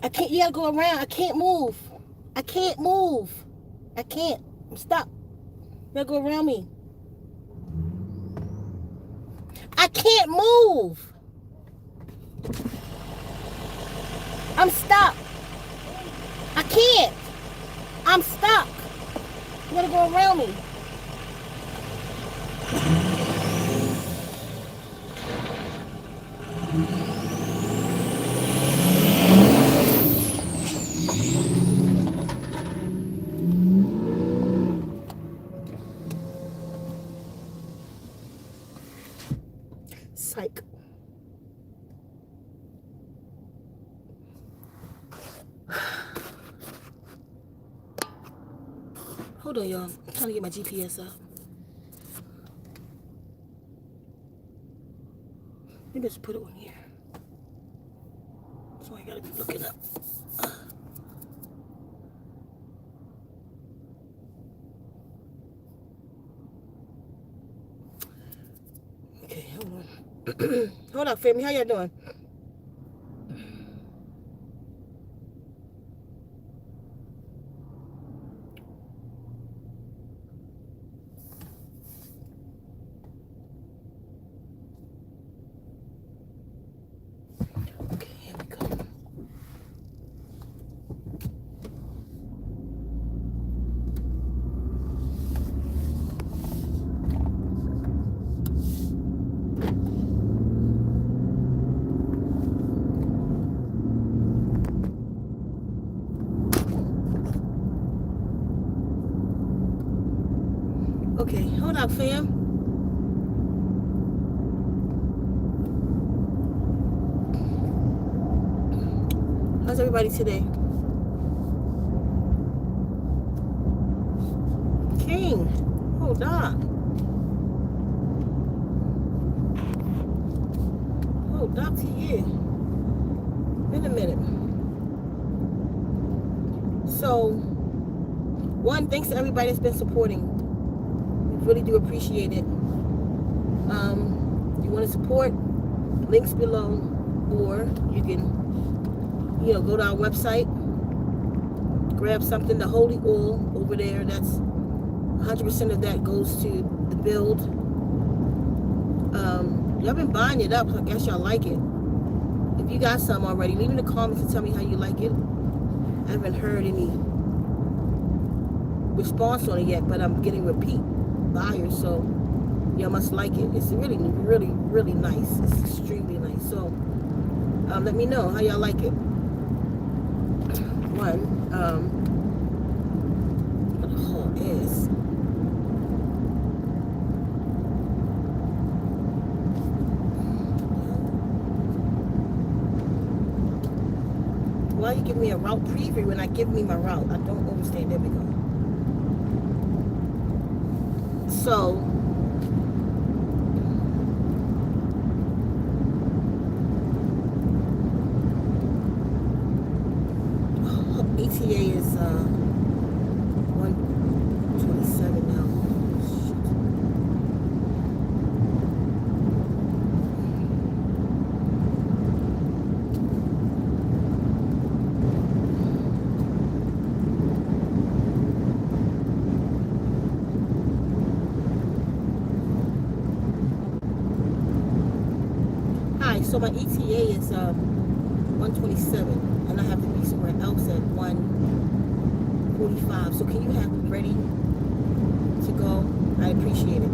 I can't. You gotta go around. I can't move. I can't move. I can't. I'm stuck. You gotta go around me. I can't move. I'm stuck. I can't. I'm stuck. You gotta go around me. Psych. Hold on, y'all. I'm trying to get my GPS up. Maybe I should put it on here. So I gotta be looking up. Okay, hold on. Hold on, family. How y'all doing? Okay, here we go. Okay, hold on, fam. How's everybody today? King, hold on. Hold up to you. In a minute. So, one, thanks to everybody that's been supporting. We really do appreciate it. You want to support, links below, or you can, go to our website, grab something, the holy oil over there. That's 100% of that goes to the build. Y'all been buying it up, so I guess y'all like it. If you got some already, leave in the comments and tell me how you like it. I haven't heard any response on it yet, but I'm getting repeat buyers, so y'all must like it. It's really, really, really nice. It's extremely nice. So let me know how y'all like it. One, what the hell is? Why you give me a route preview when I give me my route? I don't understand. There we go. So, ETA is 127 now. So my ETA is 127, and I have to be somewhere else at 1:45. So can you have me ready to go? I appreciate it.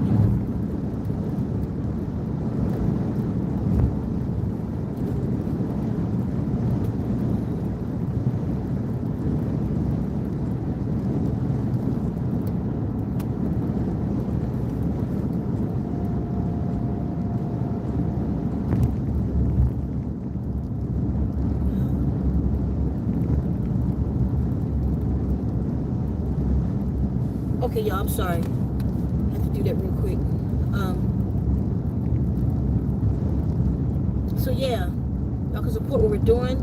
Okay, y'all, I'm sorry. I have to do that real quick. So yeah, y'all can support what we're doing.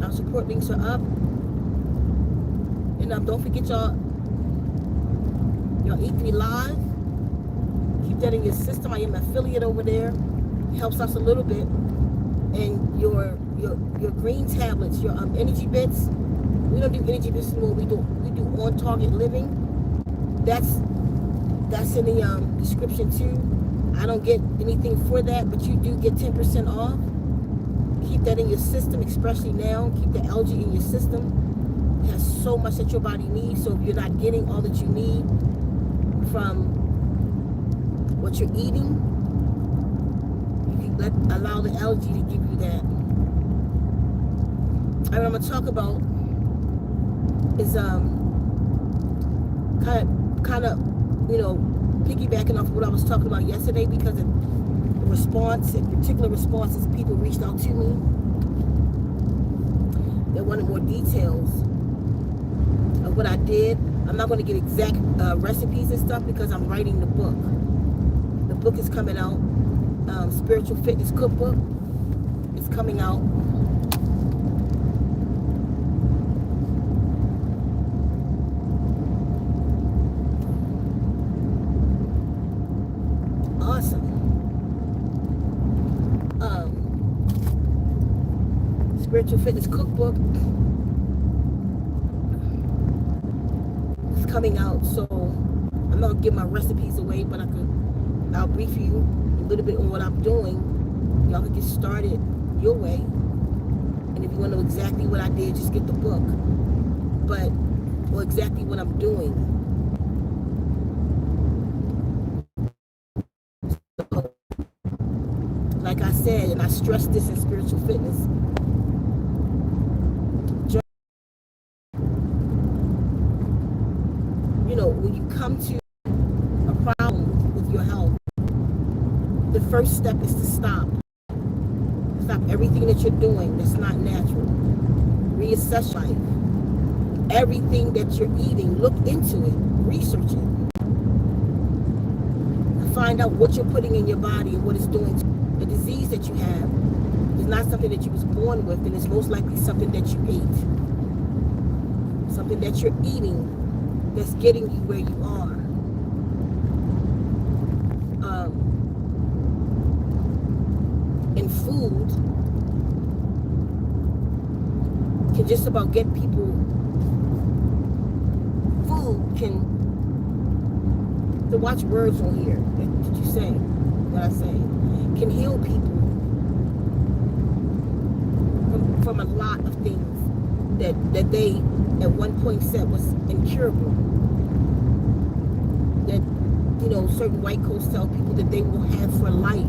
Our support links are up. And don't forget y'all E3 Live. Keep that in your system. I am an affiliate over there. It helps us a little bit. And your your green tablets, your energy bits. We don't do energy bits anymore. We do on target living. That's in the description too. I don't get anything for that, but you do get 10% off. Keep that in your system, especially now. Keep the algae in your system. It has so much that your body needs. So if you're not getting all that you need from what you're eating, you can allow the algae to give you that. And what I'm gonna talk about is kind of piggybacking off what I was talking about yesterday, because of the response, in particular responses, people reached out to me. They wanted more details of what I did. I'm not going to give exact recipes and stuff because I'm writing the book. The book is coming out. Spiritual Fitness Cookbook is coming out. Awesome. Spiritual Fitness Cookbook is coming out, so I'm not gonna give my recipes away, but I'll brief you a little bit on what I'm doing. Y'all can get started your way, and if you want to know exactly what I did, just get the book. Or exactly what I'm doing. So, like I said, and I stress this in Spiritual Fitness, when you come to a problem with your health, the first step is to stop. Stop everything that you're doing that's not natural. Reassess life. Everything that you're eating, look into it. Research it. Find out what you're putting in your body and what it's doing to you. The disease that you have is not something that you was born with, and it's most likely something that you ate. Something that you're eating that's getting you where you are. And food can just about get people. Food can. To watch words on here that you say, what I say, can heal people from a lot of things that they at one point said was incurable. That, certain white coats tell people that they will have for life.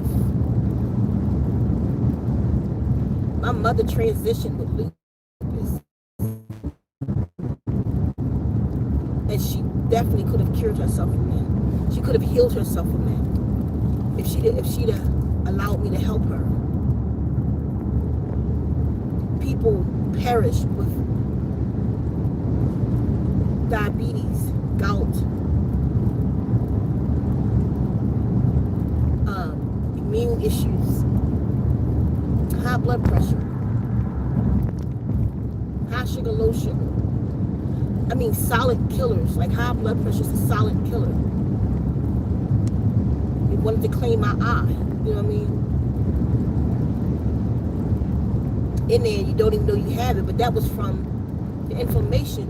My mother transitioned with lupus, and she definitely could have cured herself from that. She could have healed herself from that if she'd allowed me to help her. People perish with diabetes, gout, immune issues, high blood pressure, high sugar, low sugar. I mean, solid killers. Like high blood pressure is a solid killer. It wanted to claim my eye. You know what I mean? In there, you don't even know you have it, but that was from the inflammation,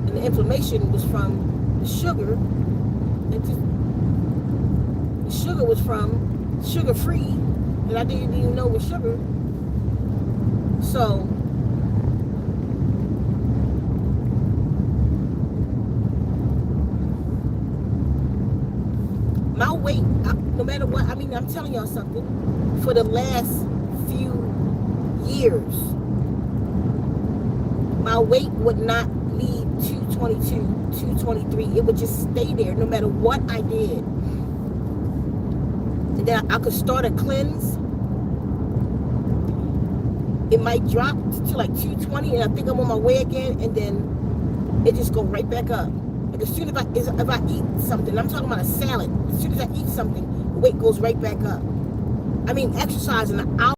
and the inflammation was from the sugar. The sugar was from sugar-free, that I didn't even know was sugar. So my weight, no matter what, I mean, I'm telling y'all something. For the last few years, my weight would not leave 222, 223. It would just stay there no matter what I did. And then I could start a cleanse. It might drop to like 220, and I think I'm on my way again, and then it just go right back up. Like as soon as if I eat something, I'm talking about a salad, as soon as I eat something, the weight goes right back up. I mean, exercise in an hour,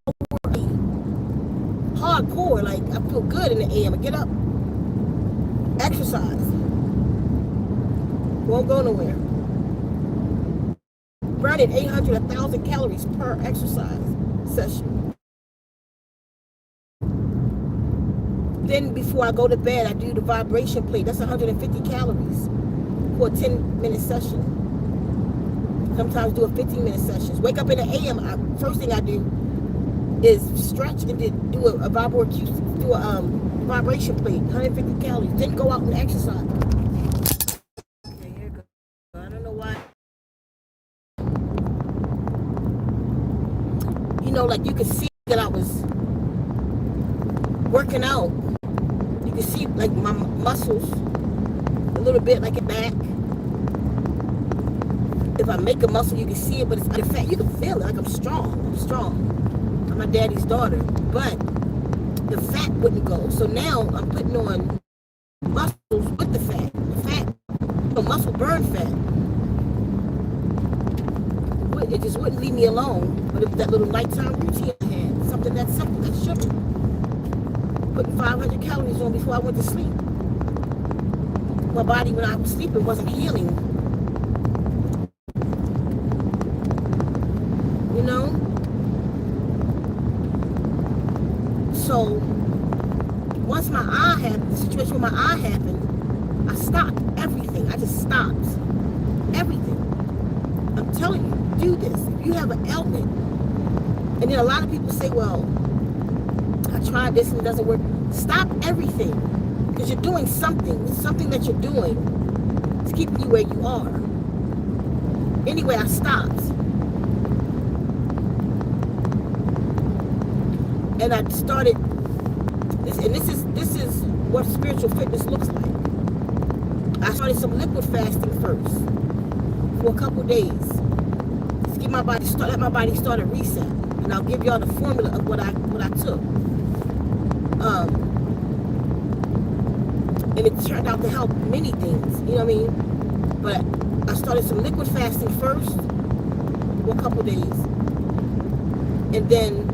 hardcore, like I feel good in the AM. I get up, exercise, won't go nowhere. Burning 800, 1,000 calories per exercise session. Then before I go to bed, I do the vibration plate. That's 150 calories for a 10-minute session. Sometimes do a 15-minute session. Wake up in the AM. First thing I do is stretch and then do a vibration plate, 150 calories. Then go out and exercise. Okay, here it goes. I don't know why. You know, like you could see that I was working out. You can see like my muscles a little bit, like it back. If I make a muscle, you can see it, but it's the fat. You can feel it. Like I'm strong. I'm my daddy's daughter, but the fat wouldn't go. So now I'm putting on muscles with the fat. The fat, muscle burn fat. It just wouldn't leave me alone. But it was that little nighttime routine I had. Something that's simple, that's sugar. Putting 500 calories on before I went to sleep. My body, when I was sleeping, wasn't healing. You know? So, once my eye happened, the situation with my eye happened, I stopped everything. I just stopped everything. I'm telling you, do this. If you have an ailment, and then a lot of people say, well, I tried this and it doesn't work. Stop everything, because you're doing something. It's something that you're doing. It's keeping you where you are. Anyway, I stopped. And I started this, and this is what spiritual fitness looks like. I started some liquid fasting first for a couple days. To get my body let my body start a reset. And I'll give y'all the formula of what I took. And it turned out to help many things, you know what I mean? But I started some liquid fasting first for a couple days. And then,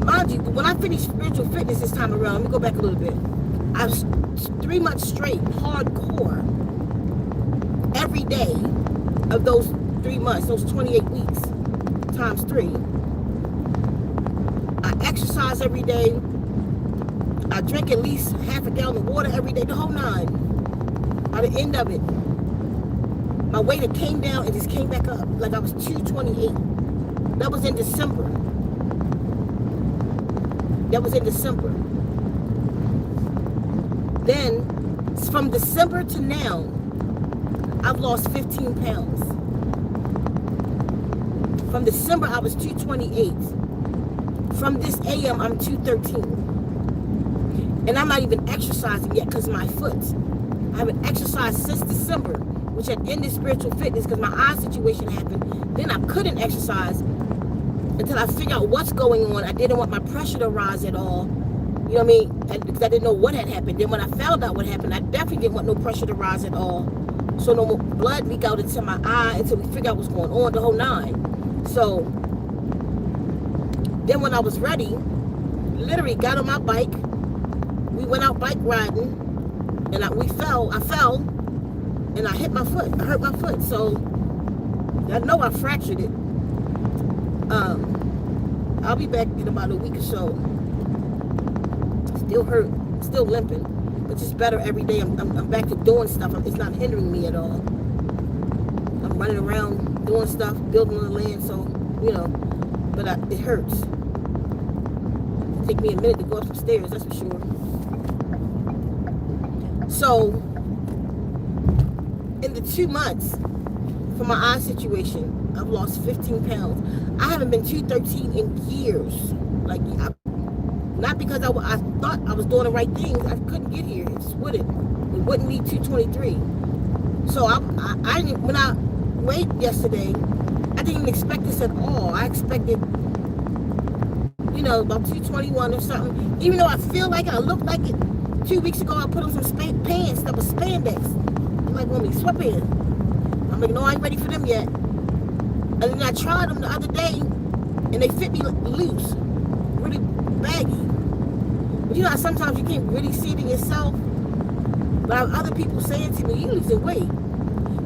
mind you, when I finished spiritual fitness this time around, let me go back a little bit. I was 3 months straight, hardcore, every day of those 3 months, those 28 weeks, times 3. I exercise every day. I drink at least half a gallon of water every day, the whole 9. By the end of it, my weight had came down and just came back up. Like I was 228. That was in December. Then, from December to now, I've lost 15 pounds. From December, I was 228. From this AM, I'm 213. And I'm not even exercising yet because of my foot. I haven't exercised since December, which had ended spiritual fitness because my eye situation happened. Then I couldn't exercise until I figured out what's going on. I didn't want my pressure to rise at all. You know what I mean? Because I didn't know what had happened. Then when I found out what happened, I definitely didn't want no pressure to rise at all. So no more blood leak out into my eye until we figure out what's going on, the whole 9. So then when I was ready, literally got on my bike. We went out bike riding, and I fell, and I hit my foot. I hurt my foot. So I know I fractured it. I'll be back in about a week or so. Still hurt, still limping, but just better every day. I'm back to doing stuff. It's not hindering me at all. I'm running around doing stuff, building on the land, so, you know, but it hurts. It'll take me a minute to go up some stairs, that's for sure. So, in the 2 months, for my eye situation, I've lost 15 pounds. I haven't been 213 in years. Like, not because I thought I was doing the right things. I couldn't get here. It just wouldn't. It wouldn't be 223. So when I weighed yesterday, I didn't even expect this at all. I expected, you know, about 221 or something. Even though I feel like it, I look like it. 2 weeks ago, I put on some pants that was spandex. I'm like, want me sweatpants? I'm like, no, I ain't ready for them yet. And then I tried them the other day, and they fit me loose, really baggy. But you know how sometimes you can't really see it in yourself? But I have other people saying to me, you losing weight.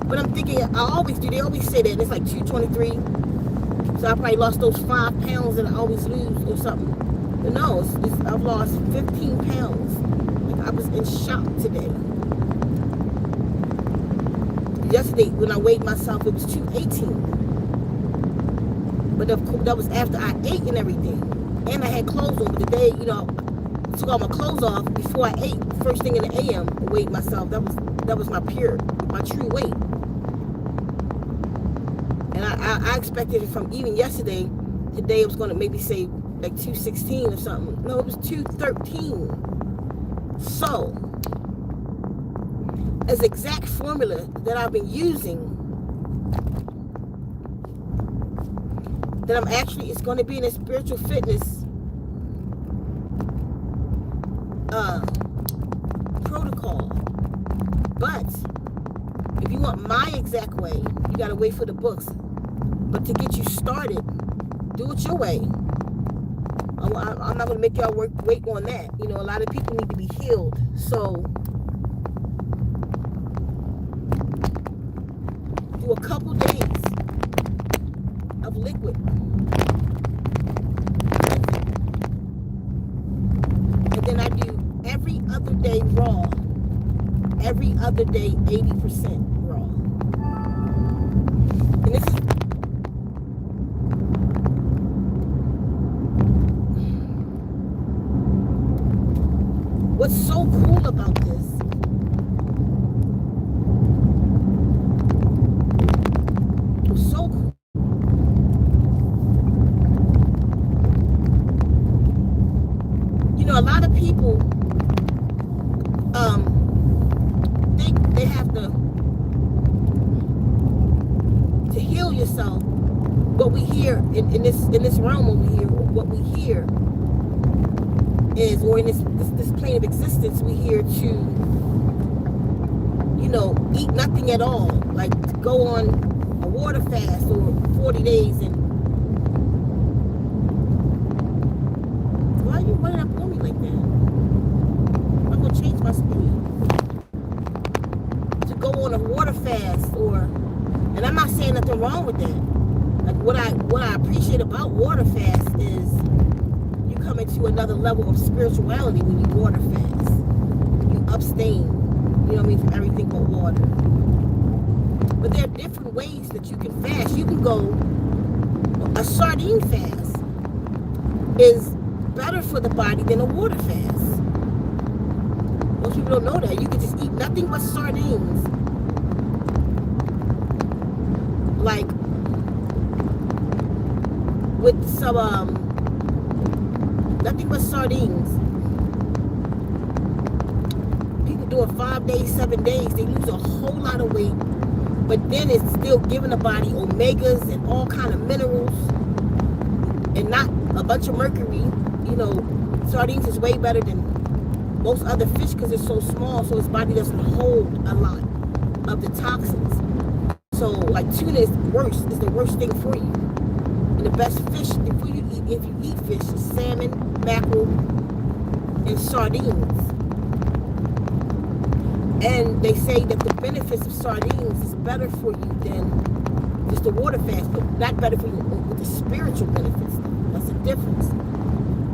But I'm thinking, I always do. They always say that. And it's like 223. So I probably lost those 5 pounds that I always lose or something. No, I've lost 15 pounds. Like, I was in shock today. Yesterday, when I weighed myself, it was 218. But that was after I ate and everything. And I had clothes on. But the day, I took all my clothes off before I ate, first thing in the AM, I weighed myself. That was my true weight. And I expected it from even yesterday. Today it was going to maybe say like 216 or something. No, it was 213. So, as exact formula that I've been using, that I'm actually, it's going to be in a spiritual fitness protocol. But if you want my exact way, you got to wait for the books. But to get you started, do it your way. I'm not going to make y'all wait on that. A lot of people need to be healed. So do a couple days of liquid. And then I do every other day raw. Every other day 80% raw. And this is what's so cool about this. What's so cool. A lot of people think they have to heal yourself. What we hear in this realm over here, what we hear is, or in this plane of existence, we hear to eat nothing at all, like to go on a water fast or 40 days. And why are you running up on me like that? I'm gonna change my speed. To go on a water fast, and I'm not saying nothing wrong with that. Like what I appreciate about water fast is you come into another level of spirituality when you water fast. You abstain, from everything but water. But there are different ways that you can fast. You can go, a sardine fast is better for the body than a water fast. Most people don't know that. You can just eat nothing but sardines. Like with some nothing but sardines. People doing 5 days, 7 days, they lose a whole lot of weight, but then it's still giving the body omegas and all kind of minerals and not a bunch of mercury. Sardines is way better than most other fish because it's so small, so its body doesn't hold a lot of the toxins. So like tuna is the worst thing for you. And the best fish if you eat fish is salmon, mackerel, and sardines. And they say that the benefits of sardines is better for you than just the water fast, but not better for you with the spiritual benefits. That's the difference.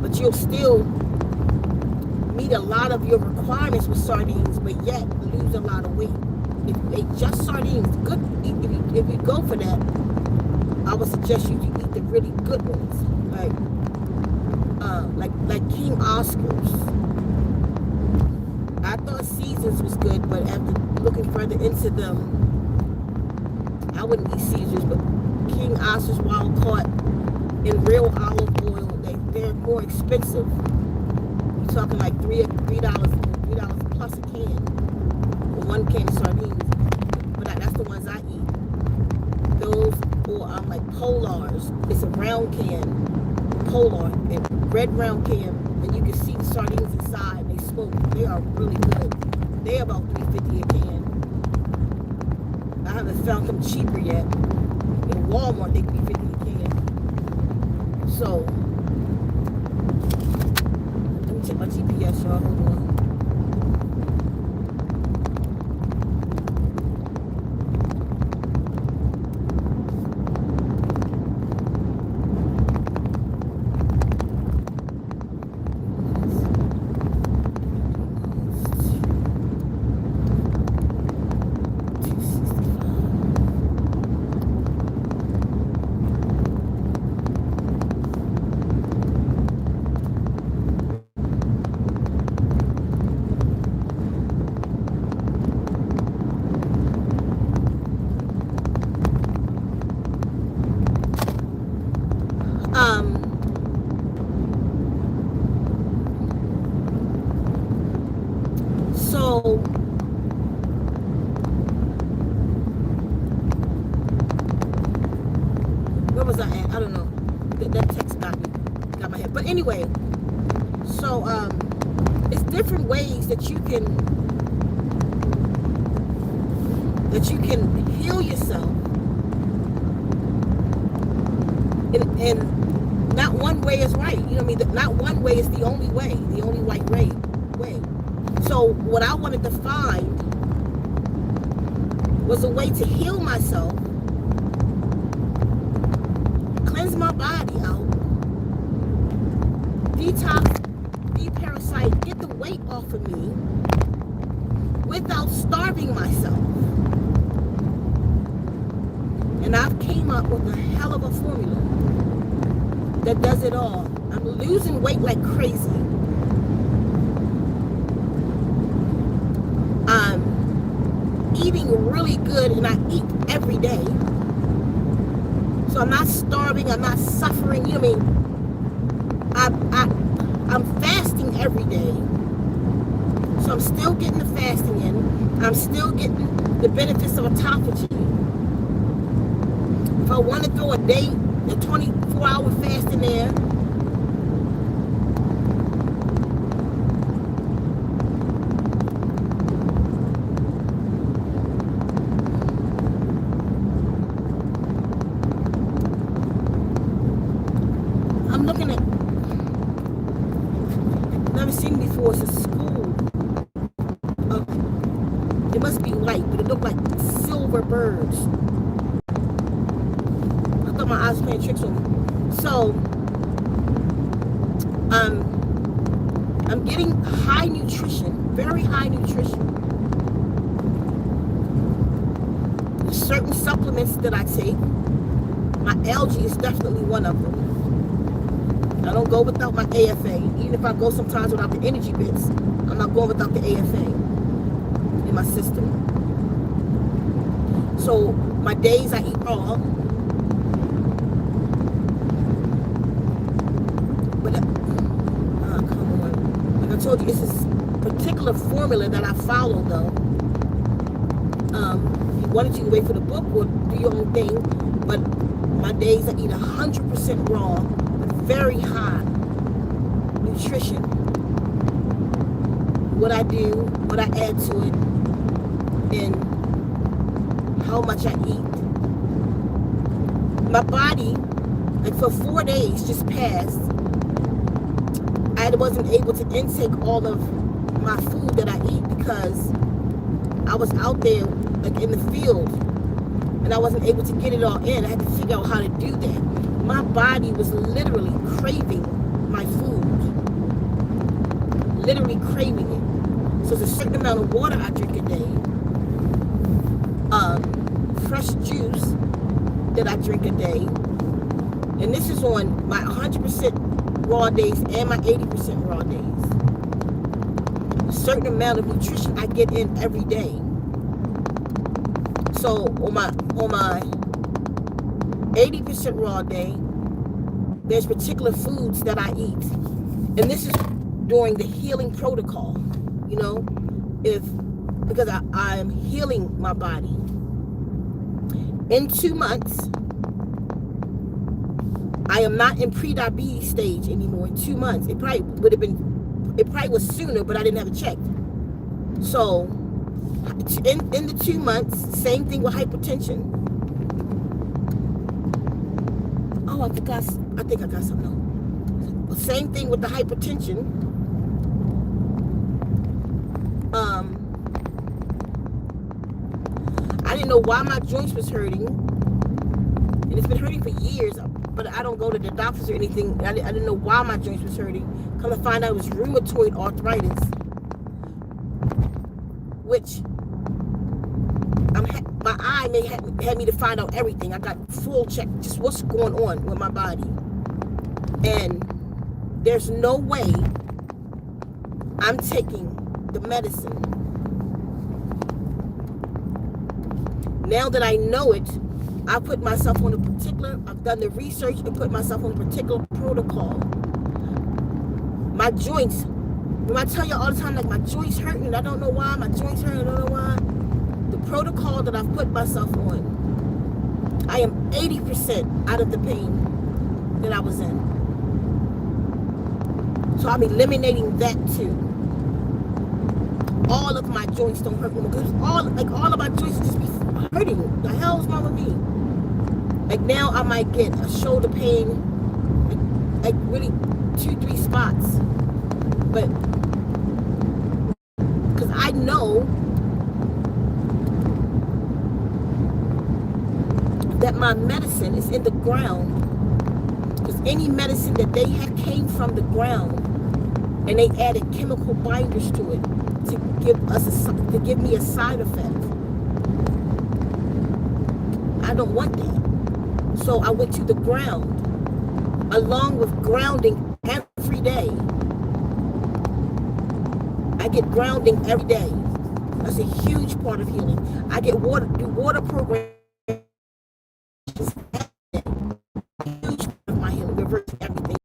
But you'll still meet a lot of your requirements with sardines, but yet lose a lot of weight. If you ate just sardines, good. If you go for that, I would suggest you to eat the really good ones, like King Oscars. I thought Caesars was good, but after looking further into them, I wouldn't eat Caesars, but King Oscars wild caught in real olive oil, they're more expensive. You're talking like $3 plus a can, or 1 can of sardines. But that's the ones I eat. Those, or like Polars. It's a round can, Polar, and red round can, and you can see the sardines inside. They smoke. They are really good. They're about $3.50 a can. I haven't found them cheaper yet. In Walmart, they can be $50 a can. So, let me check my GPS, y'all. Hold on. So where was I at? I don't know. That text got my head. But anyway, so it's different ways that you can heal yourself, and not one way is right. You know what I mean? Not one way is the only way, the only right way. So what I wanted to find was a way to heal myself, cleanse my body out, detox, deparasite, get the weight off of me without starving myself. And I've came up with a hell of a formula that does it all. I'm losing weight like crazy. I'm eating really good, and I eat every day. So I'm not starving, I'm not suffering, you know what I mean? I'm fasting every day. So I'm still getting the fasting in. I'm still getting the benefits of autophagy. If I want to throw a 24-hour fast in there, I'm looking at, never seen before, it's a school. It must be white, but it looked like silver birds. My eyes playing tricks on me. So I'm getting high nutrition, very high nutrition. There's certain supplements that I take. My algae is definitely one of them. I don't go without my AFA. Even if I go sometimes without the energy bits, I'm not going without the AFA in my system. So my days I eat raw. I told you, it's this particular formula that I follow, though. If you wanted to wait for the book or do your own thing, but my days I eat 100% raw with very high nutrition. What I do, what I add to it, and how much I eat. My body, like for 4 days just passed, I wasn't able to intake all of my food that I eat because I was out there like in the field and I wasn't able to get it all in. I had to figure out how to do that. My body was literally craving my food. Literally craving it. So it's a certain amount of water I drink a day. Fresh juice that I drink a day. And this is on my 100% raw days and my 80% raw days. A certain amount of nutrition I get in every day. So on my 80% raw day, there's particular foods that I eat. And this is during the healing protocol, you know, because I am healing my body. In 2 months, I am not in pre-diabetes stage anymore. In 2 months, it probably was sooner, but I didn't have it checked. So in the 2 months, same thing with hypertension. Oh, I think I got something else. Same thing with the hypertension. I didn't know why my joints was hurting, and it's been hurting for years. But I don't go to the doctors or anything. I didn't know why my joints was hurting. Come to find out it was rheumatoid arthritis, which my eye had me to find out everything. I got full check, just what's going on with my body. And there's no way I'm taking the medicine. Now that I know it, I've done the research and put myself on a particular protocol. My joints When I tell you all the time, like my joints hurting, I don't know why, my joints hurting, I don't know why. The protocol that I've put myself on, I am 80% out of the pain that I was in. So I'm eliminating that too. All of my joints don't hurt anymore. Because all of my joints just be hurting. The hell's wrong with me? Like now I might get a shoulder pain, like really 2-3 spots. But because I know that my medicine is in the ground. Because any medicine that they had came from the ground, and they added chemical binders to it to give me a side effect. I don't want that. So I went to the ground, along with grounding every day. I get grounding every day. That's a huge part of healing. I get do water programs. Huge part of my healing, reverse everything.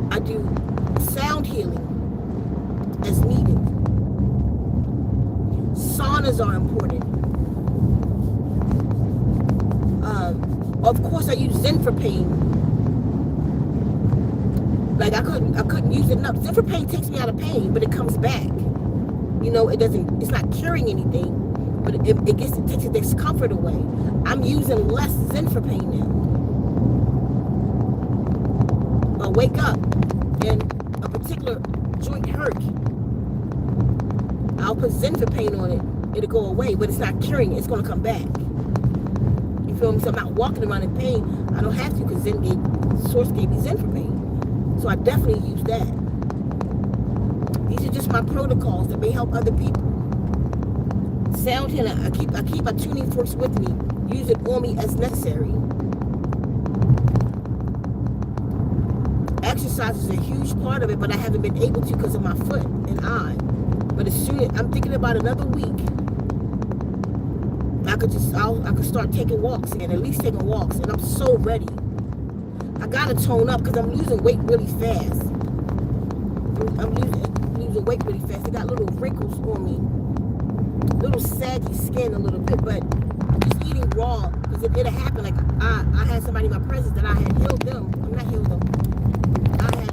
I do sound healing as needed. Saunas are important. Of course, I use Zen for pain. Like I couldn't use it enough. Zen for pain takes me out of pain, but it comes back. You know, it's not curing anything, but it takes the discomfort away. I'm using less Zen for pain now. I'll wake up and a particular joint hurt. I'll put Zen for pain on it. It'll go away, but it's not curing it. It's going to come back. You feel me? So I'm not walking around in pain. I don't have to because Source gave me Zen for pain. So I definitely use that. These are just my protocols that may help other people. Sound healing. I keep my tuning forks with me. Use it on me as necessary. Exercise is a huge part of it, but I haven't been able to because of my foot and eye. But as soon as I'm thinking about another week, I could start taking walks again, at least taking walks, and I'm so ready. I gotta tone up because I'm losing weight really fast. I'm losing weight really fast. I got little wrinkles on me, little saggy skin a little bit, but just eating raw because it'll happen. Like I had somebody in my presence that I had healed them. I'm not healed them. I had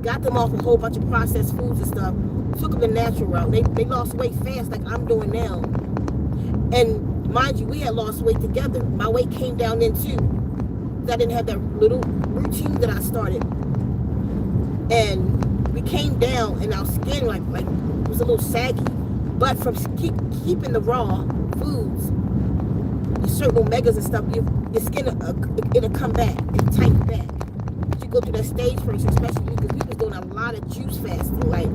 got them off a whole bunch of processed foods and stuff. Took them the natural route. They lost weight fast, like I'm doing now. And mind you, we had lost weight together. My weight came down then too. I didn't have that little routine that I started. And we came down, and our skin like was a little saggy. But from keeping the raw foods, the certain omegas and stuff, your skin it'll come back, it'll tighten back. But you go through that stage first, especially because we was doing a lot of juice fasting. Like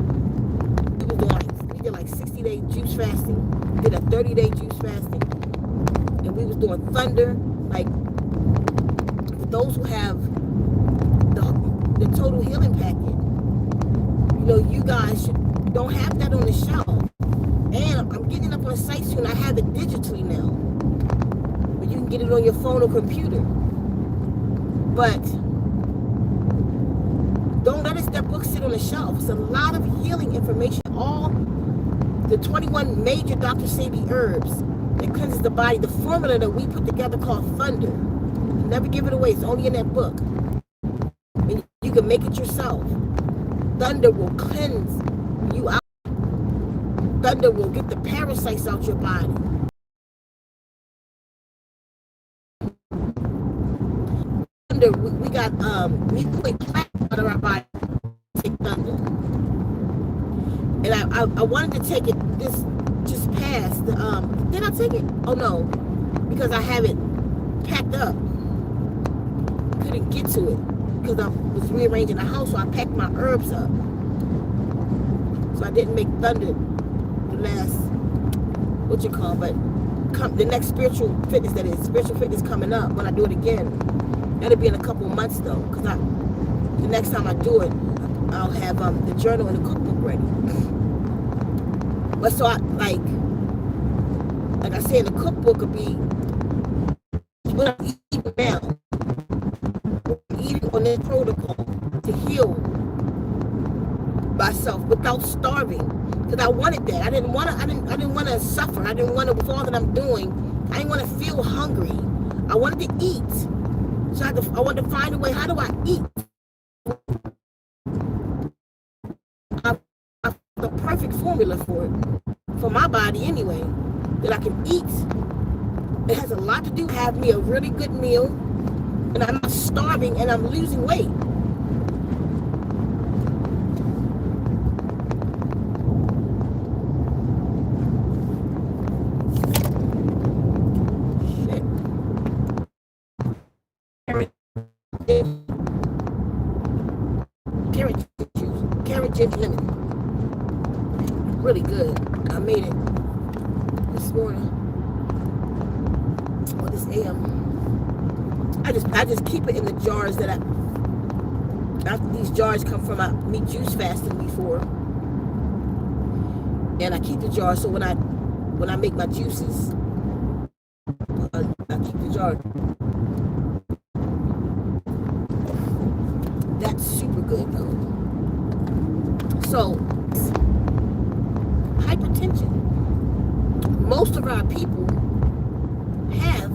we did like 60-day juice fasting, did a 30-day juice fasting, and we was doing thunder. Like for those who have the total healing packet, you know, you guys don't have that on the shelf. And I'm getting up on a site soon. I have it digitally now, but you can get it on your phone or computer. But don't let that book sit on the shelf. It's a lot of healing information. All the 21 major Dr. Sebi herbs that cleanses the body. The formula that we put together called Thunder. Never give it away. It's only in that book. And you can make it yourself. Thunder will cleanse you out. Thunder will get the parasites out your body. Thunder, we got mucoid plaque out of our body. Take Thunder. And I wanted to take it this just past. Did I take it? Oh no, because I have it packed up. Couldn't get to it because I was rearranging the house, so I packed my herbs up. So I didn't make Thunder the last, but the next spiritual fitness coming up when I do it again. That'll be in a couple of months though, because the next time I do it, I'll have the journal and the cookbook ready. But so like I said, the cookbook will be what I'm eating now. this protocol to heal myself without starving, because I wanted that. I didn't want to suffer. I didn't want to, with all that I'm doing, I didn't want to feel hungry. I wanted to eat. So I wanted to find a way. How do I eat? The perfect formula for it, for my body anyway, that I can eat. It has a lot to do with having me a really good meal, and I'm not starving and I'm losing weight. Carrot ginger lemon, really good. I made it this morning. Or this AM. I just keep it in the jars that after these jars come from me juice fasting before, and I keep the jars so when I make my juices, I keep the jar. That's super good though. So, hypertension. Most of our people have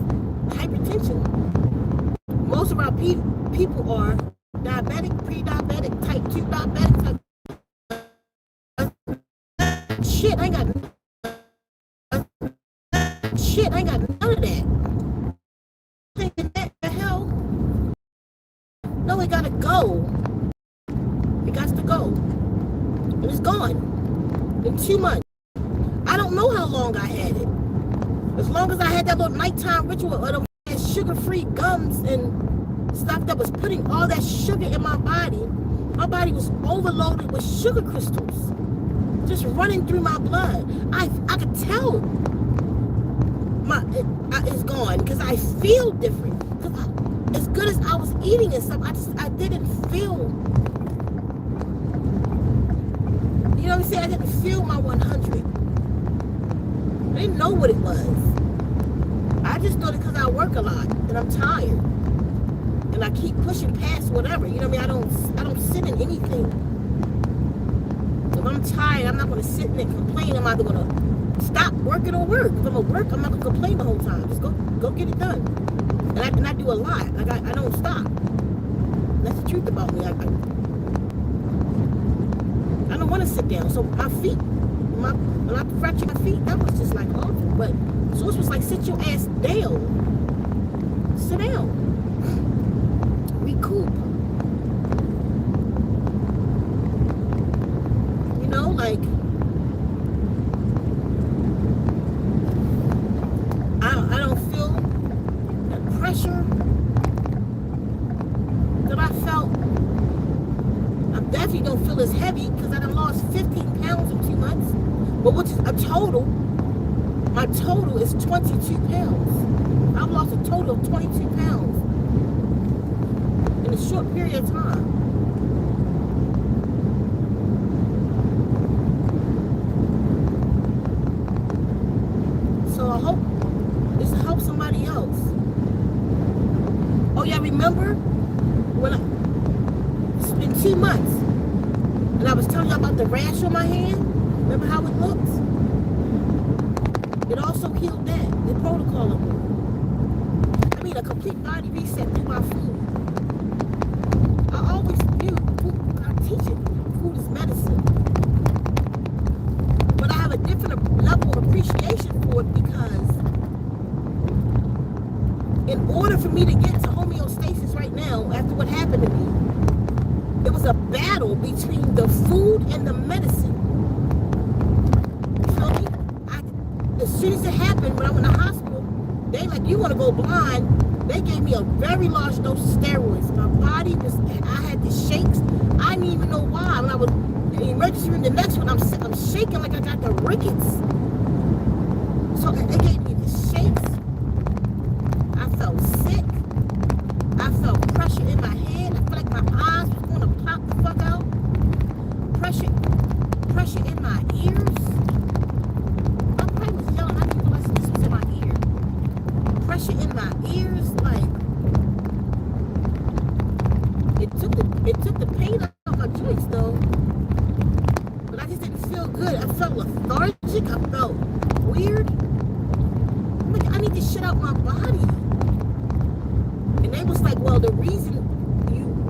hypertension. Most of our people are diabetic, pre-diabetic, type 2 diabetic, shit, I ain't got none of that. Thinking that the hell? No, it gotta go. It got to go. And it's gone in 2 months. I don't know how long I had it. As long as I had that little nighttime ritual of the sugar-free gums and stuff that was putting all that sugar in my body was overloaded with sugar crystals, just running through my blood. I could tell it's gone because I feel different. Because as good as I was eating and stuff, I didn't feel. You know what I'm saying? I didn't feel my 100. I didn't know what it was. I just thought it because I work a lot and I'm tired. And I keep pushing past whatever. You know what I mean? I don't sit in anything. If I'm tired, I'm not going to sit in and complain. I'm either going to stop working or work. If I'm going to work, I'm not going to complain the whole time. Just go get it done. And I do a lot. Like I don't stop. That's the truth about me. I don't want to sit down. So my feet, when I fractured my feet, that was just like awful. But Source was like, sit your ass down. Sit down. Recoup. You know, like, I don't feel that pressure that I felt. I definitely don't feel as heavy because I done lost 15 pounds in 2 months. But which is a total, my total is 22 pounds. I've lost a total of 22 pounds in a short period of time. So I hope this will help somebody else. Oh yeah, remember when it's been 2 months and I was telling you about the rash on my hand? Remember how it looked? It also healed that. The protocol of it. I mean, a complete body reset through my food. I always knew food, I teach it. Food is medicine. But I have a different level of appreciation for it because in order for me to get to homeostasis right now, after what happened to me, it was a battle between the food and the medicine. As soon as it happened, when I went to the hospital, they like, you want to go blind? They gave me a very large dose of steroids. My body was, I had the shakes. I didn't even know why. When I was in the emergency room, the next one, I'm shaking like I got the rickets. So they gave me the shakes. I felt sick. I felt pressure in my head. I felt like my eyes was going to pop the fuck out. Pressure in my ears. Pressure in my ears, like, it it took the pain off my joints though. But I just didn't feel good. I felt lethargic. I felt weird. I'm like, I need to shit out my body. And they was like, well, the reason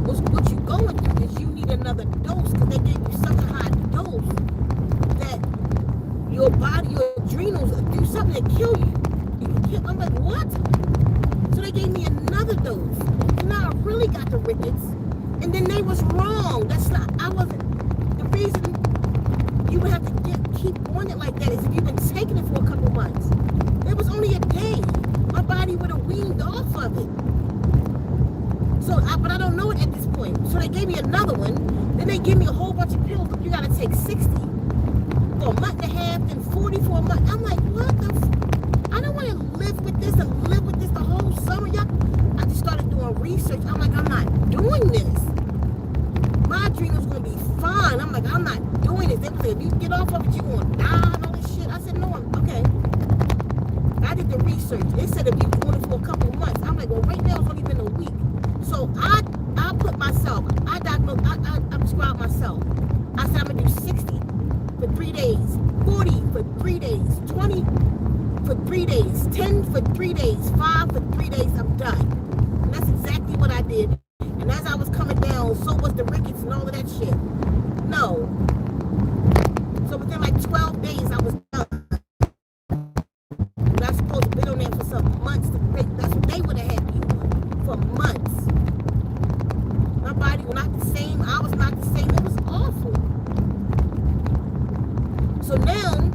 what you going through is you need another dose because they gave you such a high dose that your body, your adrenals do something to kill you. I'm like, what? So they gave me another dose. And now I really got the rickets. And then they was wrong. I wasn't. The reason you would have to keep on it like that is if you've been taking it for a couple months. It was only a day. My body would have weaned off of it. But I don't know it at this point. So they gave me another one. Then they give me a whole bunch of pills. You got to take 60 for a month and a half, then 40 for a month. I'm like, what the I don't want to live with this and live with this the whole summer. I just started doing research. I'm like, I'm not doing this. My adrenals going to be fine. I'm like, I'm not doing this. They were saying, if you get off of it, you're going to die and all this shit. I said, no, okay. I did the research. They said if you're doing it for a couple of months. I'm like, well, right now it's only been a week. So I put myself, I prescribed myself. I said, I'm going to do 60 for 3 days, 40 for 3 days, 20 for 3 days, 10 for 3 days, 5 for 3 days, I'm done. And that's exactly what I did. And as I was coming down, so was the rickets and all of that shit. No. So within like 12 days, I was done. And I was supposed to be on there for some months. That's what they would have had me on for months. My body was not the same. I was not the same. It was awful. So now,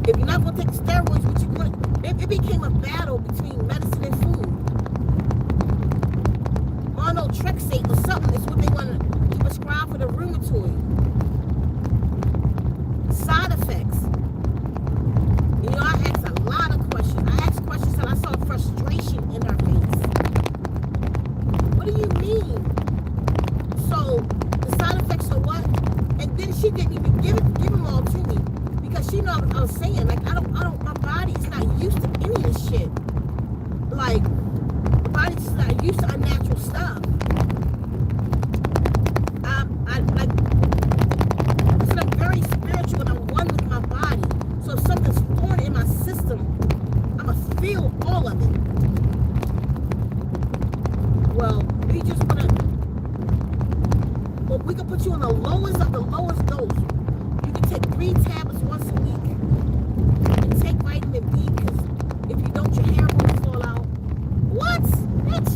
if you're not going to take steroids, what you want, it became a battle between medicine and food. Monotrexate or something is what they want to prescribe for the rheumatoid. Side effects. You know, I asked a lot of questions. I asked questions and I saw frustration in her face. What do you mean? So, the side effects are what? And then she didn't even give them all to me. Because she know I was saying, like, my body's not used to any of this shit. Like, my body's just not used to unnatural stuff. I'm very spiritual and I'm one with my body. So if something's foreign in my system, I'm going to feel all of it. Well, we just want to, well, we can put you on the lowest of the lowest dose. You can take 3 tablets once a week. And take vitamin B because if you don't, your hair will fall out. What? Bitch?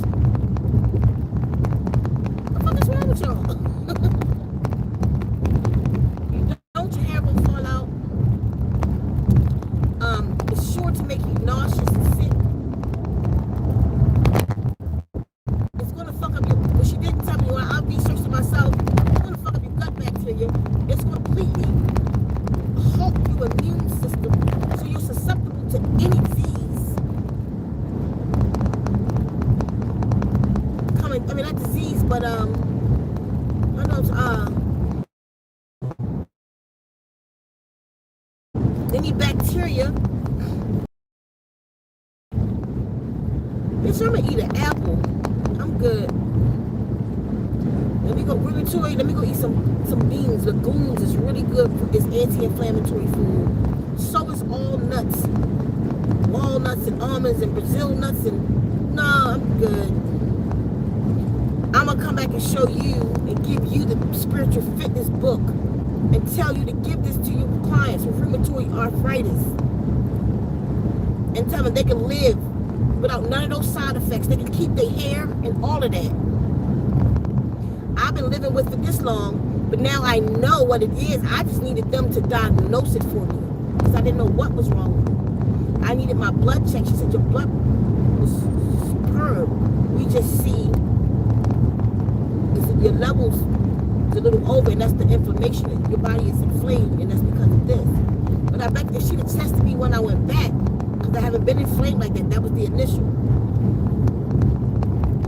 What the fuck is wrong with y'all? You don't, your hair will fall out. It's sure to make you nauseous and sick. It's going to fuck up your, but she didn't tell me when I researched it myself, it's going to fuck up your gut bacteria. It's completely halt your immune system so you're susceptible to any disease. I mean, not disease, but I know any bacteria. Bitch, I'm gonna eat an apple. I'm good. Let me go rheumatoid. Let me go eat some beans. Legumes is really good. It's anti-inflammatory food. So is all nuts. Walnuts and almonds and Brazil nuts and nah, I'm good. I'm gonna come back and show you and give you the spiritual fitness book and tell you to give this to your clients with rheumatoid arthritis and tell them they can live without none of those side effects. They can keep their hair and all of that. I've been living with it this long, but now I know what it is. I just needed them to diagnose it for me because I didn't know what was wrong with me. I needed my blood check. She said, your blood was superb. We just see your levels is a little over, and that's the inflammation. Your body is inflamed, and that's because of this. But I bet if she'd have tested me when I went back, because I haven't been inflamed like that. That was the initial.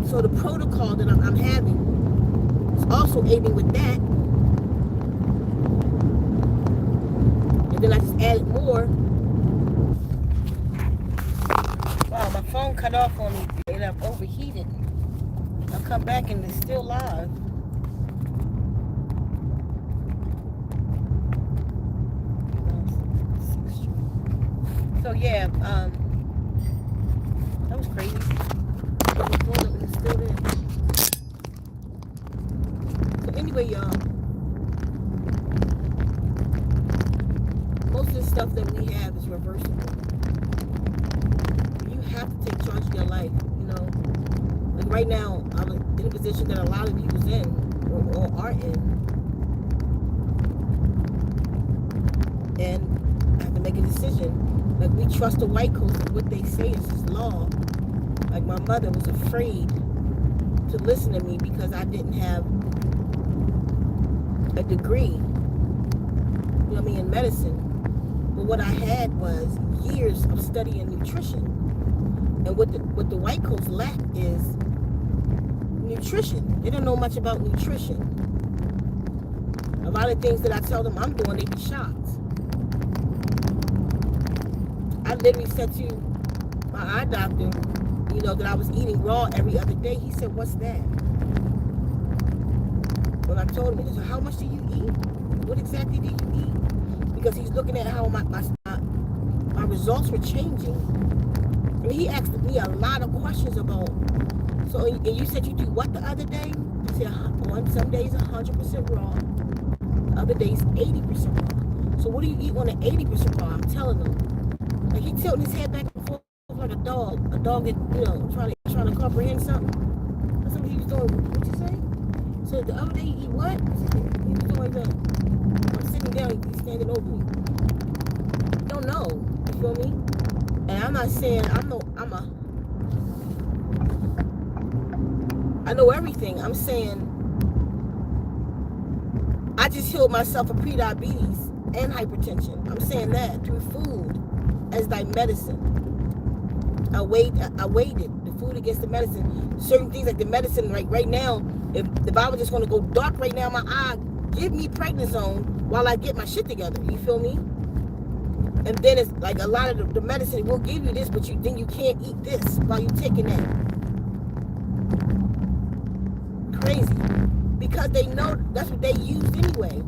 So the protocol that I'm having is also aiding with that. And then I just added more. Wow, my phone cut off on me and I've overheated. I'll come back and it's still live. So yeah, that was crazy. It's still there. So anyway, y'all, most of the stuff that we have is reversible. You have to take charge of your life, you know. Like right now, I'm in a position that a lot of people's in or are in. And I have to make a decision. Like we trust the white coats and what they say is his law. Like my mother was afraid to listen to me because I didn't have a degree, you know what I mean, in medicine. But what I had was years of studying nutrition. And what the white coats lack is nutrition. They don't know much about nutrition. A lot of things that I tell them I'm doing, they be shocked. I literally said to my eye doctor, you know, that I was eating raw every other day. He said, "What's that?" When I told him, he said, "How much do you eat? What exactly do you eat?" Because he's looking at how my results were changing. I mean, he asked me a lot of questions about. So, and you said you do what the other day? I said, on some days 100% raw, other days 80% raw. So what do you eat on the 80% raw? I'm telling him. Like he tilting his head back and forth like a dog that, you know, trying to comprehend something. That's what he was doing. What you say? So the other day he eat what? He was doing like that. I'm sitting down, he's standing over me. Don't know. You feel me? And I'm not saying I know everything. I'm saying I just healed myself of prediabetes and hypertension. I'm saying that through food as like medicine. I weighed it, the food against the medicine. Certain things like the medicine, like right now, if I was just gonna go dark right now in my eye, give me prednisone while I get my shit together. You feel me? And then it's like a lot of the medicine will give you this, but then you can't eat this while you're taking that. Crazy. Because they know that's what they used anyway.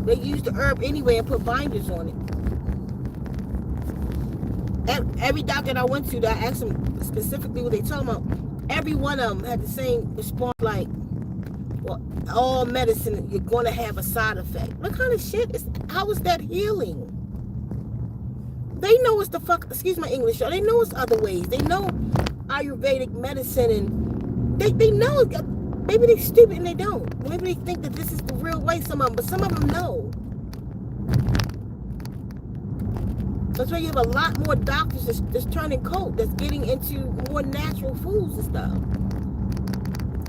They used the herb anyway and put binders on it. Every doctor that I went to, that I asked them specifically what they talking about, every one of them had the same response, like, well, all medicine, you're going to have a side effect. What kind of shit is, how is that healing? They know it's the fuck, excuse my English, y'all. They know it's other ways. They know Ayurvedic medicine, and they know, maybe they're stupid and they don't. Maybe they think that this is the real way, some of them, but some of them know. That's why you have a lot more doctors that's turning cold, that's getting into more natural foods and stuff.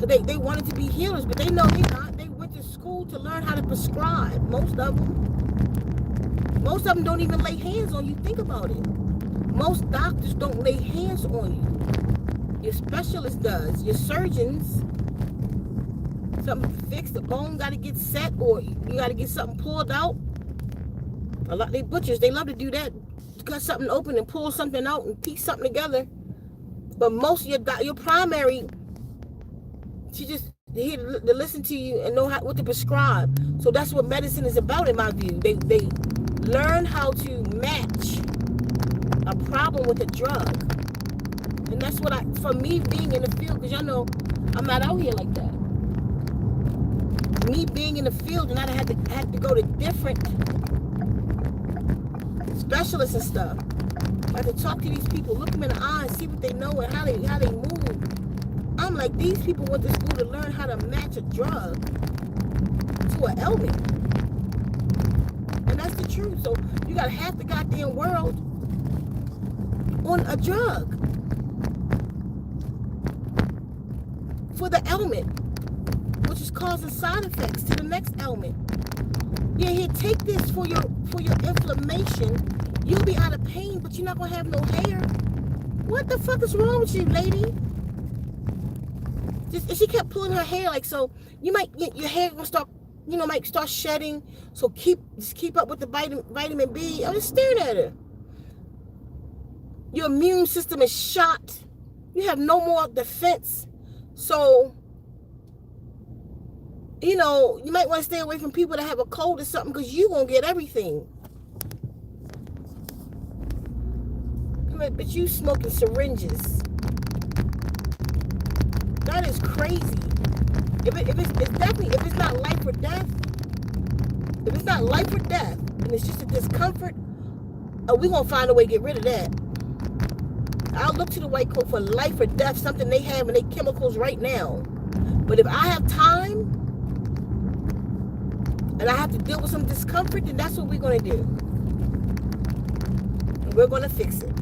So they wanted to be healers, but they know they're not. They went to school to learn how to prescribe, most of them. Most of them don't even lay hands on you. Think about it. Most doctors don't lay hands on you. Your specialist does. Your surgeons, something fixed, the bone got to get set, or you got to get something pulled out. A lot of they butchers, they love to do that. Cut something open and pull something out and piece something together. But most of your primary, she just here to listen to you and know what to prescribe. So that's what medicine is about, in my view. They learn how to match a problem with a drug. And that's what for me being in the field, because y'all know I'm not out here like that. Me being in the field, and I had to go to different specialists and stuff. I had to talk to these people, look them in the eye, and see what they know and how they move. I'm like, these people went to school to learn how to match a drug to an ailment. And that's the truth. So you got half the goddamn world on a drug for the ailment, which is causing side effects to the next ailment. Yeah, here, take this for your inflammation. You'll be out of pain, but you're not gonna have no hair. What the fuck is wrong with you, lady? And she kept pulling her hair, like, so you might get your hair gonna start, might start shedding. So just keep up with the vitamin B. I'm just staring at her. Your immune system is shot. You have no more defense. So, you know, you might want to stay away from people that have a cold or something, because you're going to get everything. But you smoking syringes. That is crazy. If it's not life or death, if it's not life or death, and it's just a discomfort, we're going to find a way to get rid of that. I'll look to the white coat for life or death, something they have in their chemicals right now. But if I have time, and I have to deal with some discomfort, then that's what we're going to do. And we're going to fix it.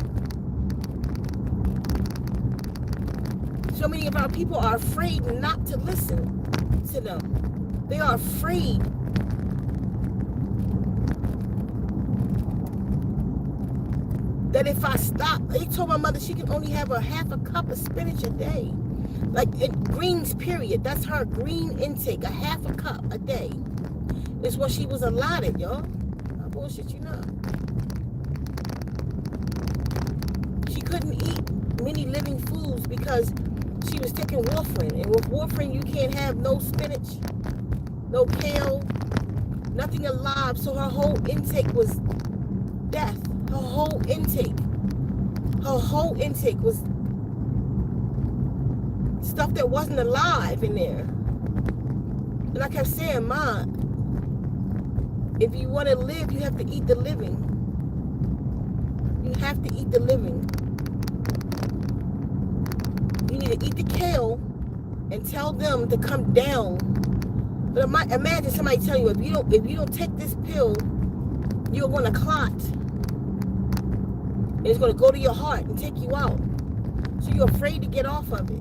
So many of our people are afraid not to listen to them. They are afraid. That if I stop, they told my mother she can only have a half a cup of spinach a day. Like in greens, period. That's her green intake, a half a cup a day. It's what she was allotted, y'all. I bullshit you not. She couldn't eat many living foods because she was taking warfarin. And with warfarin, you can't have no spinach, no kale, nothing alive. So her whole intake was death. Her whole intake was stuff that wasn't alive in there. And I kept saying, Ma, if you want to live, you have to eat the living. You have to eat the living. You need to eat the kale and tell them to come down. But imagine somebody telling you, if you don't take this pill, you're going to clot. And it's going to go to your heart and take you out. So you're afraid to get off of it.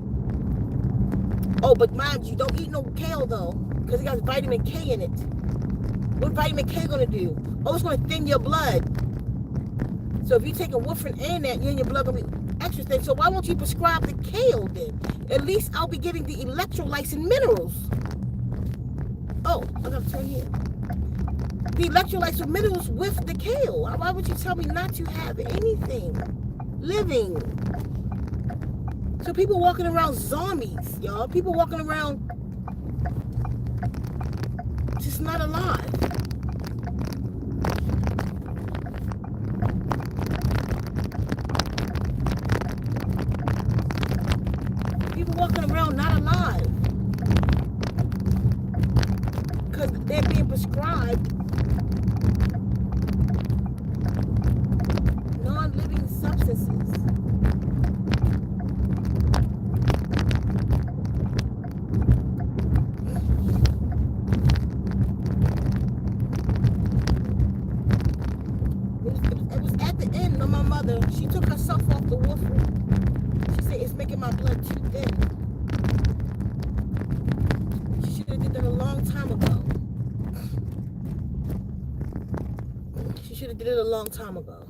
Oh, but mind you, don't eat no kale though, because it got vitamin K in it. What vitamin K going to do? Oh, it's going to thin your blood. So if you take a warfarin and that, you and your blood going to be extra thin. So why won't you prescribe the kale then? At least I'll be getting the electrolytes and minerals. Oh, I got to turn here. The electrolytes and minerals with the kale. Why would you tell me not to have anything living? So people walking around zombies, y'all. People walking around just not alive. People walking around not alive. Because they're being prescribed non-living substances. It was at the end of my mother. She took herself off the warfarin. She said, it's making my blood too thin. She should have did that a long time ago. She should have did it a long time ago.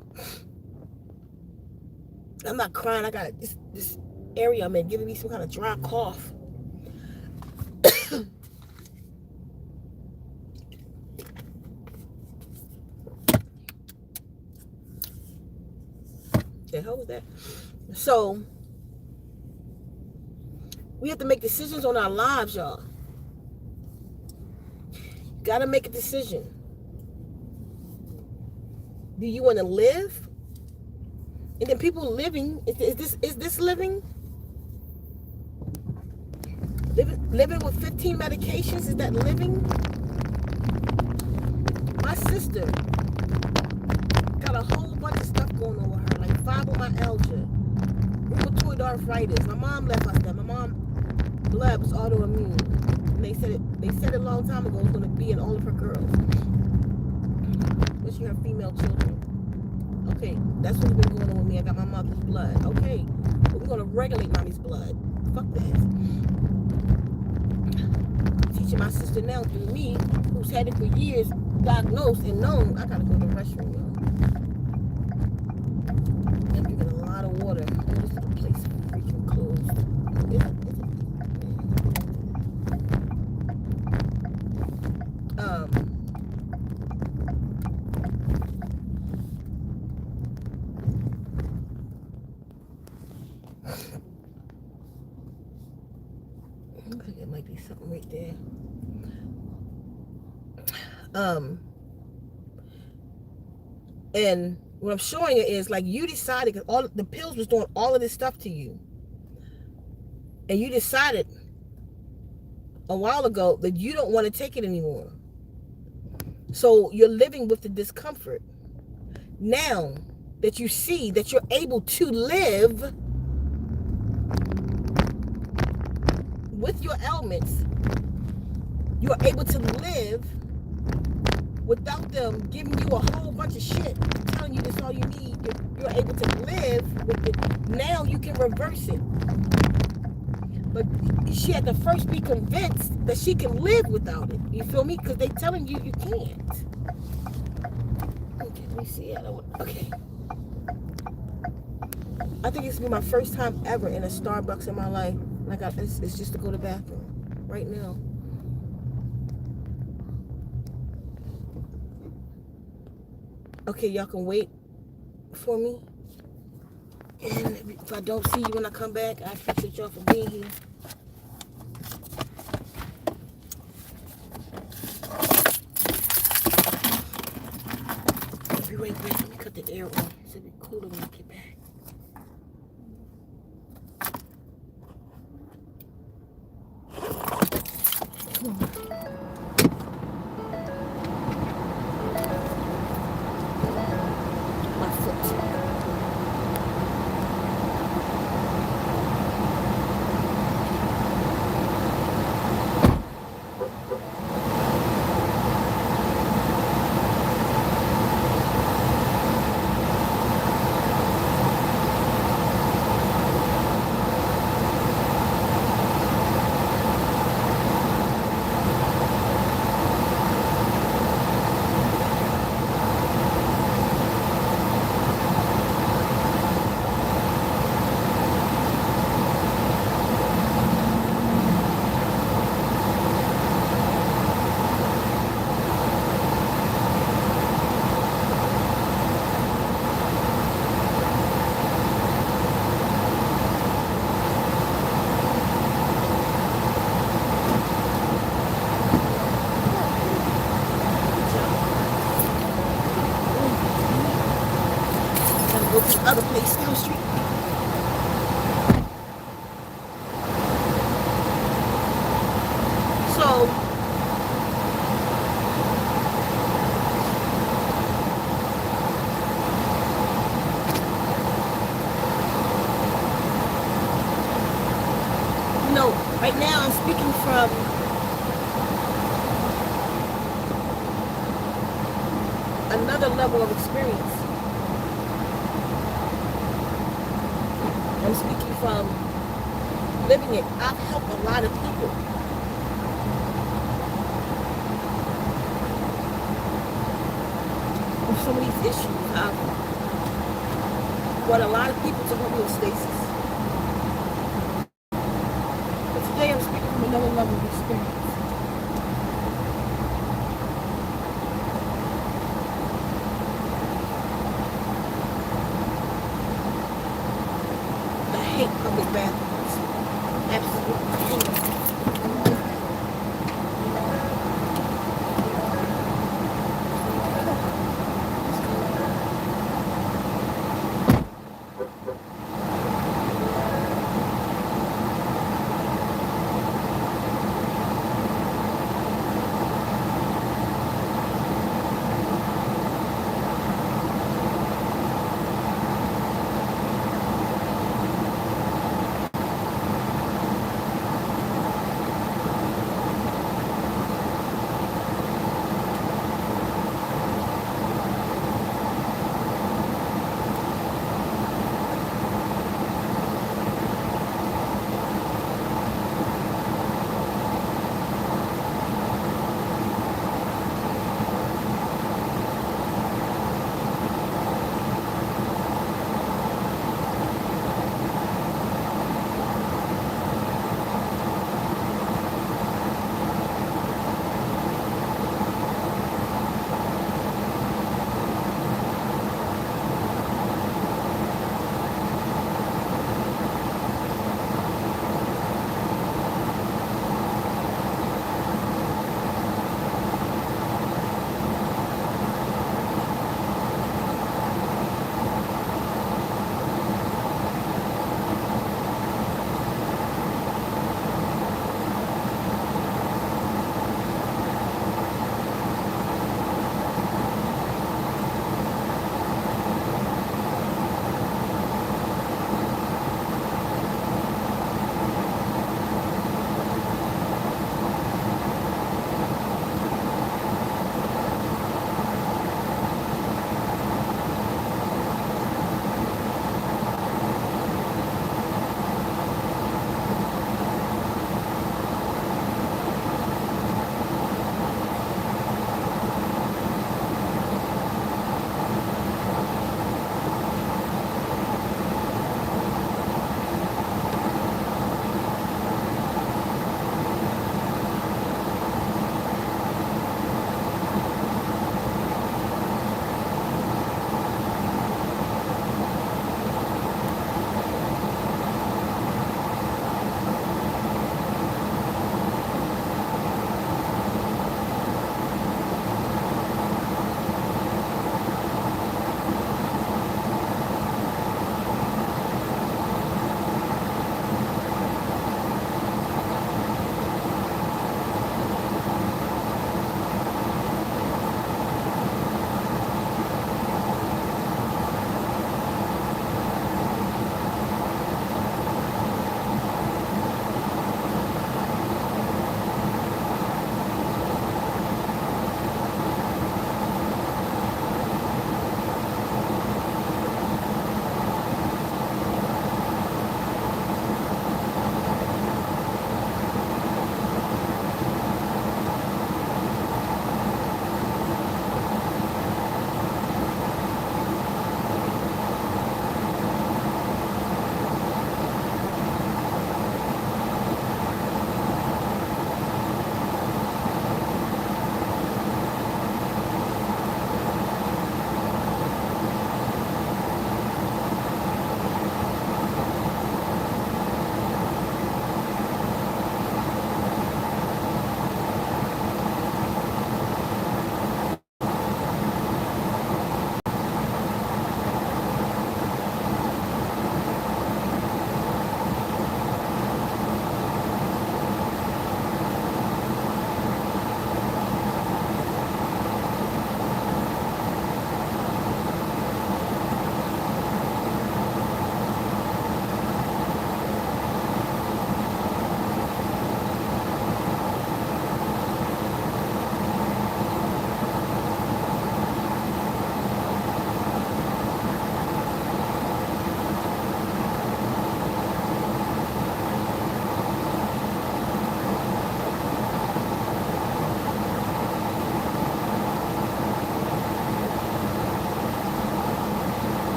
I'm not crying. I got this area I'm in giving me some kind of dry cough. The hell was that? So we have to make decisions on our lives, y'all. Gotta make a decision. Do you want to live? And then people living, is this living? Living with 15 medications, is that living? My sister got a whole bunch of stuff going on with her, like fibromyalgia, rheumatoid arthritis. My mom left us that. My mom blood was autoimmune. And they said it a long time ago it was going to be in all of her girls. Especially her female children. Okay, that's what's been going on with me. I got my mother's blood. Okay, but we're going to regulate mommy's blood. Fuck that. Teaching my sister now through me, who's had it for years, diagnosed and known. I got to go to the restroom, y'all. I'm drinking a lot of water. This is the place freaking closed. I think it might be something right there. And what I'm showing you is like you decided, because all the pills was doing all of this stuff to you, and you decided a while ago that you don't want to take it anymore. So you're living with the discomfort. Now that you see that you're able to live with your ailments, you're able to live without them giving you a whole bunch of shit, telling you that's all you need. You're able to live with it. Now you can reverse it. But she had to first be convinced that she can live without it. You feel me? Because they telling you you can't. Okay, let me see. Okay. I think it's been my first time ever in a Starbucks in my life. Like it's just to go to the bathroom right now. Okay, y'all can wait for me. And if I don't see you when I come back, I appreciate y'all for being here. I'll be right back. Let me cut the air on. So it'll be cooler when I get back. My foot. Go to the other place down the street. So no, right now I'm speaking from another level of experience. I'm speaking from living it. I've helped a lot of people. With some of these issues, I've brought a lot of people to homeostasis. But today I'm speaking from another level of experience. Public bathrooms. Absolutely.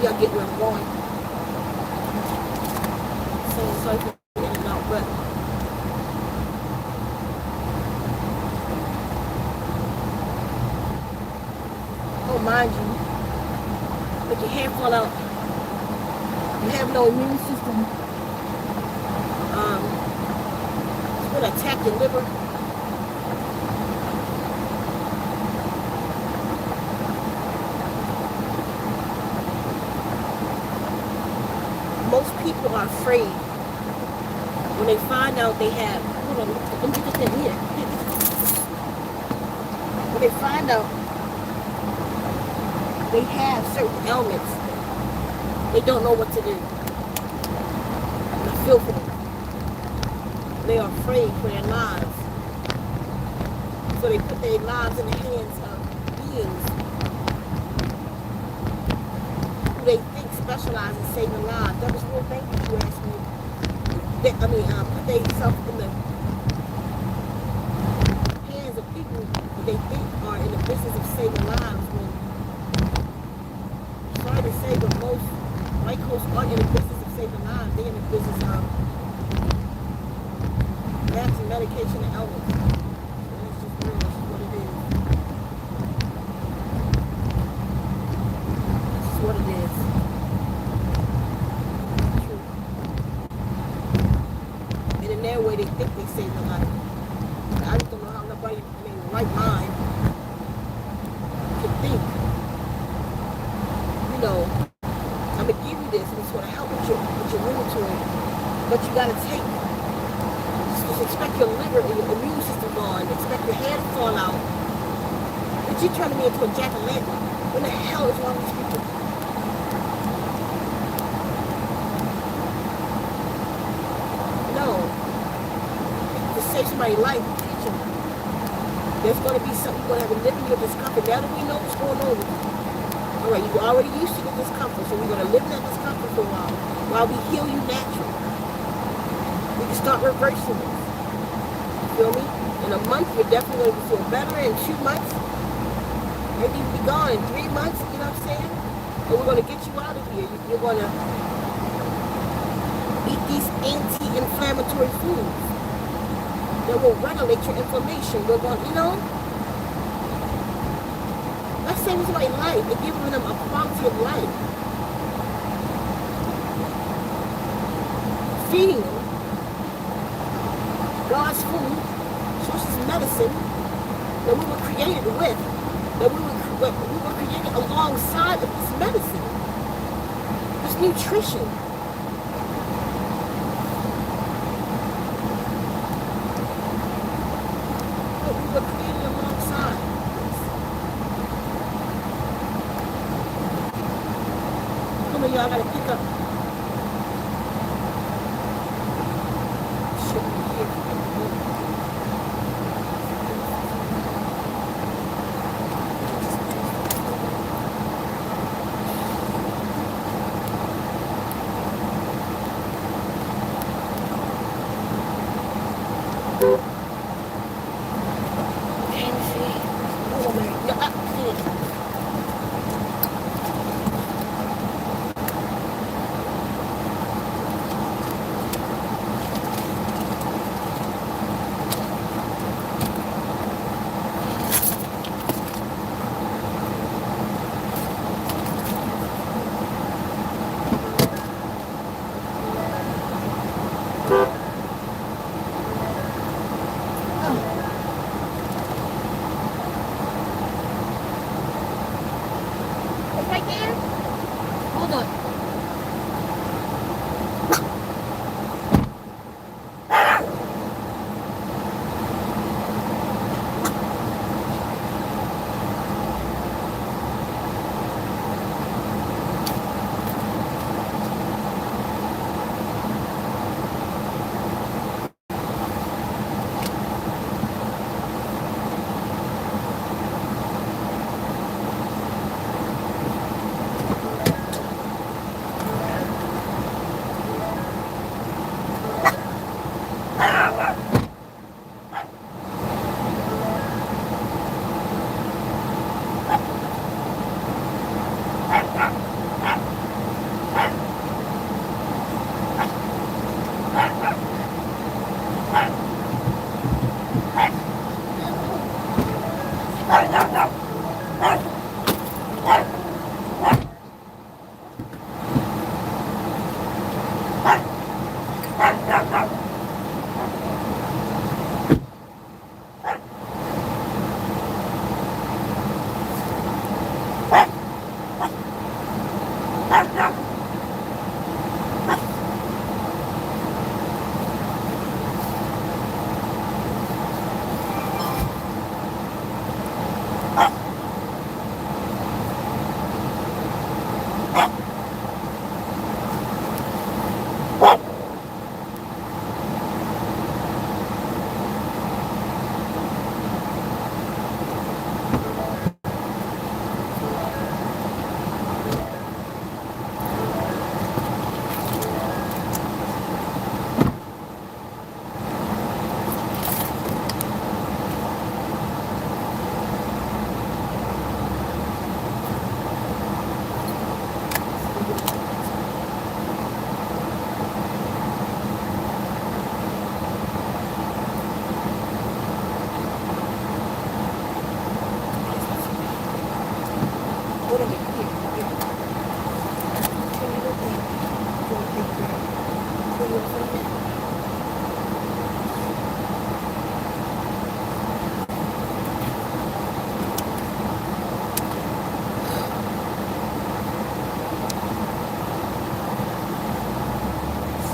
y'all get where I'm going. So sorry for in and out, but oh, mind you, with your hair fall out, you have no immune system. It's going to attack your liver. Most people are afraid when they find out they have, hold on, let me get this in here. When they find out they have certain ailments, they don't know what to do. And I feel for them. They are afraid for their lives. So they put their lives in the hands of beings who they think specialize in saving lives. That was real thank you, you asked me. Put themselves in the hands of people who they think are in the business of saving lives. When, sorry to say, but most white coats aren't in the business of saving lives. They're in the business of matching medication and ailments. So that's just real. That's what it is. That's what it is. And in their way, they think they save their life. I just don't know how nobody in their right mind can think, you know, I'm going to give you this and it's going to help with your rheumatoid, but you got to take, just expect your liver and your immune system gone, expect your hair to fall out, but you're turning me into a jack-o'-lantern. What the hell is wrong with these people? Save somebody's life, teach them. There's going to be something, you're going to have to live in your discomfort. Now that we know what's going on with you. Alright, you're already used to the discomfort, so we're going to live in that discomfort for a while we heal you naturally. We can start reversing this. You feel me? In a month, you're definitely going to feel better. In 2 months, maybe you'll be gone in 3 months, you know what I'm saying? And we're going to get you out of here. You're going to eat these anti-inflammatory foods that will regulate your inflammation. We're going, you know, let's say it's like life. It's giving them a quality of life. Feeding them God's food, sources of medicine that we were created with, that we were created alongside of this medicine, this nutrition. Y'all gotta pick up.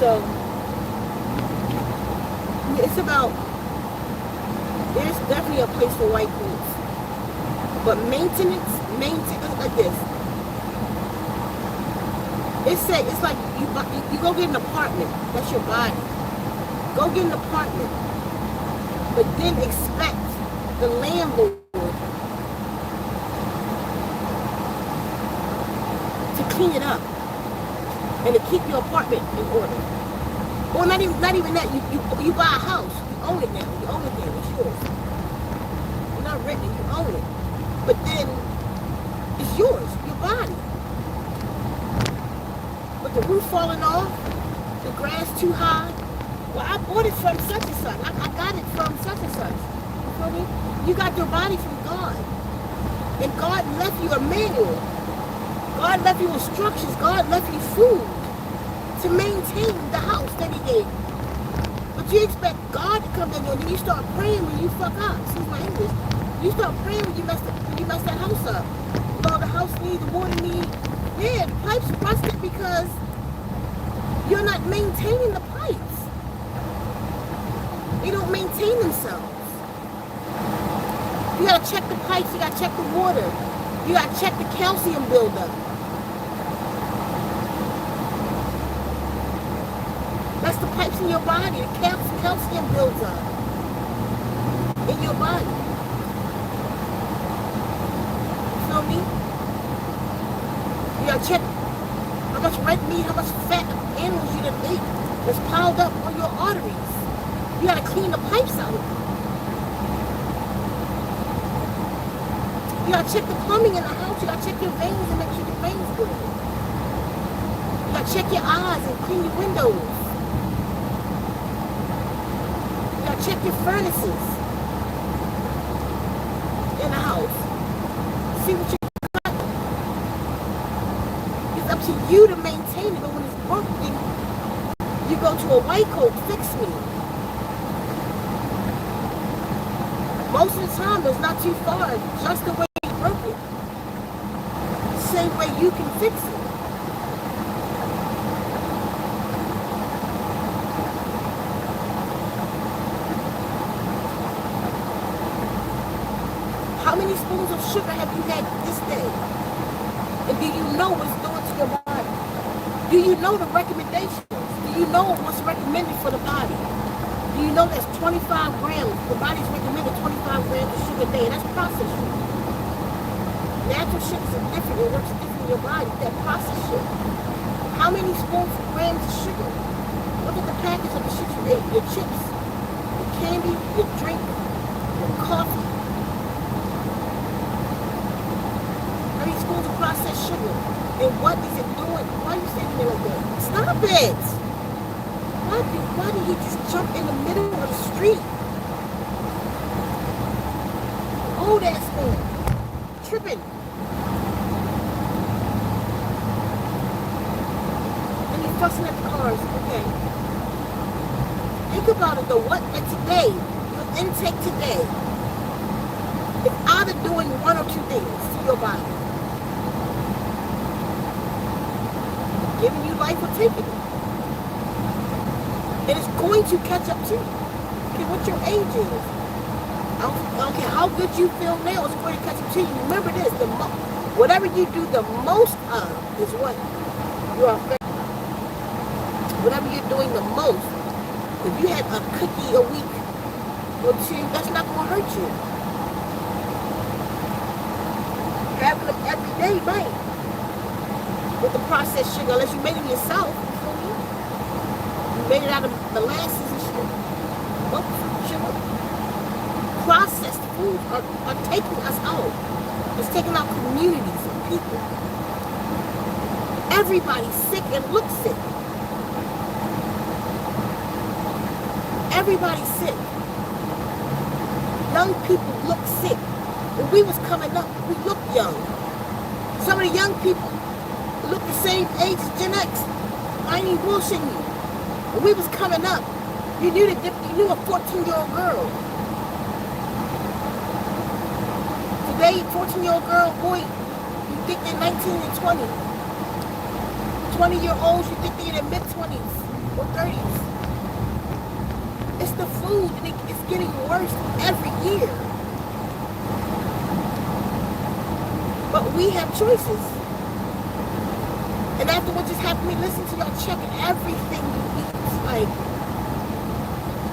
So it's about, there's definitely a place for white coats, but maintenance like this. It's like you go get an apartment. That's your body. Go get an apartment, but then expect the landlord to clean it up and to keep your apartment in order. Or not even that. You buy a house. You own it now. You own it now. It's yours. You're not renting. You own it. But then it's yours. Your body. But the roof falling off, the grass too high. Well, I bought it from such and such. I got it from such and such. You feel me? You got your body from God. And God left you a manual. God left you instructions. God left you food to maintain the house that he gave you. But you expect God to come in there, and then you start praying when you fuck up. Excuse my English. You start praying when you mess that house up. Lord, the house needs, the water needs. Yeah, the pipes rusted because you're not maintaining the pipes. They don't maintain themselves. You gotta check the pipes, you gotta check the water. You gotta check the calcium buildup. That's the pipes in your body. The calcium builds up in your body. You feel me? You gotta check how much red meat, how much fat animals you done ate that's piled up on your arteries. You gotta clean the pipes out. You gotta check the plumbing in the house. You gotta check your veins and make sure your veins good. You gotta check your eyes and clean your windows. Check your furnaces in the house. See what you got. It's up to you to maintain it, but when it's broken, you go to a white coat, fix me. Most of the time, it's not too far, just the way you broke it. Same way you can fix it. How many spoons of sugar have you had this day? And do you know what it's doing to your body? Do you know the recommendations? Do you know what's recommended for the body? Do you know that's 25 grams? The body's recommended 25 grams of sugar a day. That's processed sugar. Natural sugars are different. It works different in your body. That processed sugar. How many spoons of grams of sugar? Look at the package of the shit you ate. Your chips, your candy, your drink, your coffee. Spoons of processed sugar. And what is it doing? Why are you standing there like that? Stop it! Why did he just jump in the middle of the street? Hold that spoon. Tripping. fussing at the cars. Okay. Think about it though. What today, your intake today, is either doing one or two things to your body. Giving you life or taking it. And it's going to catch up to you. Okay, what your age is. I don't care how good you feel now, it's going to catch up to you. Remember this, whatever you do the most of is what you are affected. Whatever you're doing the most, if you had a cookie a week or two, that's not going to hurt you. Having them every day, right? With the processed sugar, unless you made it yourself, you feel me? You made it out of molasses and shit. Sugar. Processed foods are taking us out. It's taking out communities of people. Everybody's sick and looks sick. Everybody's sick. Young people look sick. When we was coming up, we looked young. Some of the young people look the same age as Gen X. I ain't even bullshitting you. When we was coming up, you knew a 14-year-old girl. Today, 14-year-old girl, boy, you think they're 19 and 20. 20-year-olds, you think they're in their mid-20s or 30s. It's the food, and it's getting worse every year. But we have choices. And after what just happened to me, listen to y'all check everything you eat. Like,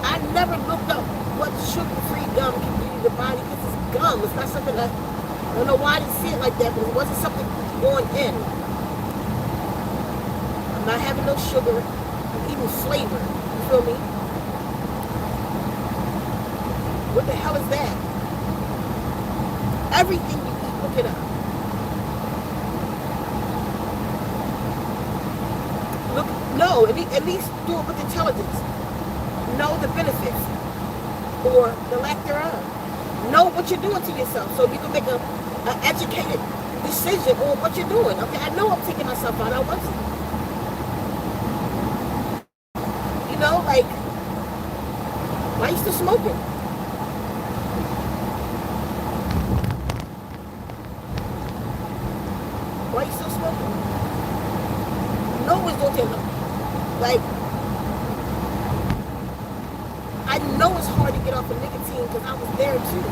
I never looked up what sugar-free gum can do to the body because it's gum. It's not something that, I don't know why I didn't see it like that, but it wasn't something going in. I'm not having no sugar. I'm eating flavor. You feel me? What the hell is that? Everything you eat, look it up. No, at least do it with intelligence. Know the benefits or the lack thereof. Know what you're doing to yourself so you can make an educated decision on what you're doing. Okay, I know I'm taking myself out. I want to. You know, like, why are you still smoking? Why are you still smoking? No one's going to tell them. Like, I know it's hard to get off of nicotine because I was there too.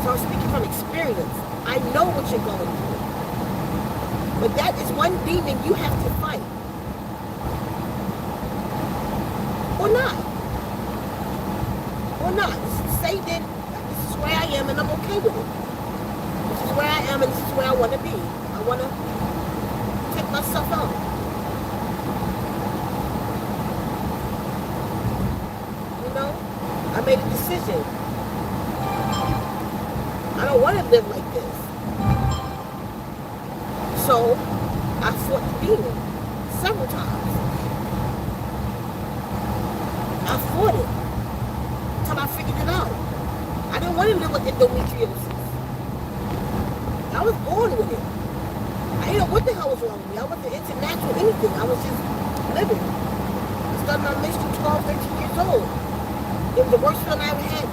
So I'm speaking from experience. I know what you're going through. But that is one demon you have to fight. Or not. Or not. Say then, this is where I am and I'm okay with it. This is where I am and this is where I want to be. I want to take myself out. I made a decision. I don't want to live like this. So, I fought the demon several times. I fought it until I figured it out. I didn't want to live with endometriosis. I was born with it. I didn't know what the hell was wrong with me. I wasn't into natural anything. I was just living. I started my mission 12, 13 years old. It was the worst feeling I ever had